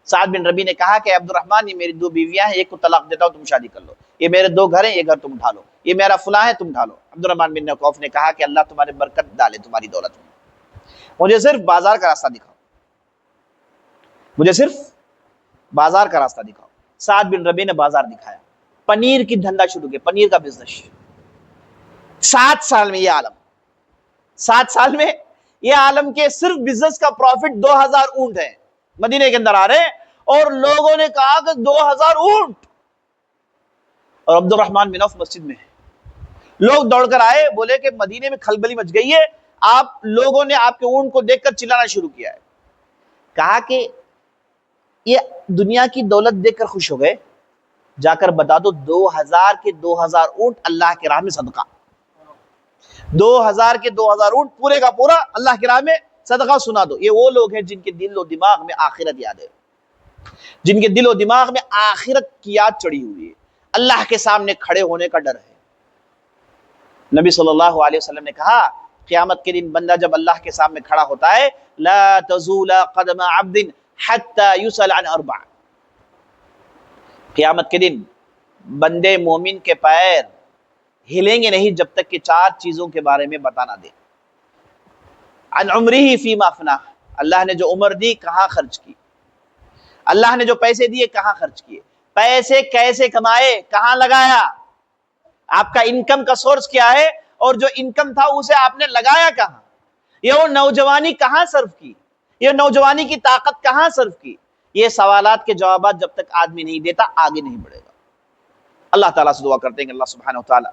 سعد بن ربیع نے کہا کہ عبد الرحمن یہ میری 2 بیویاں ہیں، ایک کو طلاق دیتا ہوں، تم شادی کر لو۔ یہ میرے 2 گھر ہیں، یہ گھر تم ڈھالو۔ یہ میرا فلاں ہے، تم ڈھالو۔ عبد الرحمن بن عوف نے کہا کہ اللہ تمہارے برکت ڈالے تمہاری دولت میں، مجھے صرف بازار کا راستہ دکھاؤ، مجھے صرف بازار کا راستہ دکھاؤ۔ سعد بن ربیع نے بازار دکھایا، پنیر کی دھندا شروع کیا، پنیر کا بزنس۔ 7 سال میں یہ عالم، 7 سال میں یہ عالم کے صرف بزنس کا پروفٹ 2000 اونٹ ہے، مدینے کے اندر آ رہے ہیں، اور لوگوں نے کہا کہ 2000 اونٹ، اور عبد الرحمن بن عوف مسجد میں ہے۔ لوگ دوڑ کر آئے، بولے کہ مدینے میں کھلبلی مچ گئی ہے، آپ لوگوں نے آپ کے اونٹ کو دیکھ کر چلانا شروع کیا ہے۔ کہا کہ یہ دنیا کی دولت دیکھ کر خوش ہو گئے، جا کر بتا دو 2000 کے 2000 اونٹ اللہ کی راہ میں صدقہ، 2000 کے 2000 اونٹ پورے کا پورا اللہ کی راہ میں صدقہ سنا دو۔ یہ وہ لوگ ہیں جن کے دل و دماغ میں آخرت یاد ہے، جن کے دل و دماغ میں آخرت کی یاد چڑھی ہوئی ہے، اللہ کے سامنے کھڑے ہونے کا ڈر ہے۔ نبی صلی اللہ علیہ وسلم نے کہا قیامت کے دن بندہ جب اللہ کے سامنے کھڑا ہوتا ہے لا تزول قدم عبد حتى يسأل عن اربع، قیامت کے دن بندے مومن کے پیر ہلیں گے نہیں جب تک کہ 4 چیزوں کے بارے میں بتا نہ دے۔ عن عمره فيما افناه، اللہ نے جو عمر دی کہاں خرچ کی، اللہ نے جو پیسے دیے کہاں خرچ کیے، پیسے کیسے کمائے، کہاں لگایا، آپ کا انکم کا سورس کیا ہے، اور جو انکم تھا اسے آپ نے لگایا کہاں، یہ نوجوانی کہاں صرف کی، یہ نوجوانی کی طاقت کہاں صرف کی۔ یہ سوالات کے جوابات جب تک آدمی نہیں دیتا آگے نہیں بڑھے گا۔ اللہ تعالیٰ سے دعا کرتے ہیں کہ اللہ سبحانہ و تعالیٰ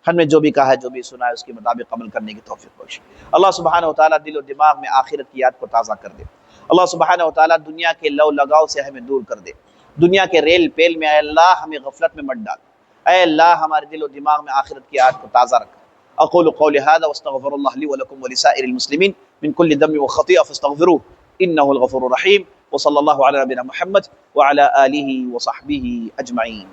ہم نے جو بھی کہا ہے جو بھی سنا ہے اس کے مطابق عمل کرنے کی توفیق بخشے۔ اللہ سبحانہ و تعالیٰ دل و دماغ میں آخرت کی یاد کو تازہ کر دے۔ اللہ سبحانہ و تعالیٰ دنیا کے لو لگاؤ سے ہمیں دور کر دے، دنیا کے ریل پیل میں اے اللہ ہمیں غفلت میں مت ڈال، اے اللہ ہمارے دل و دماغ میں آخرت کی یاد کو تازہ رکھ۔ اقول قولی هذا واستغفر الله لي ولكم ولسائر المسلمين من كل ذنب وخطيئة فاستغفروه انه الغفور الرحيم، وصلى الله على نبينا محمد وعلى آله وصحبه اجمعين۔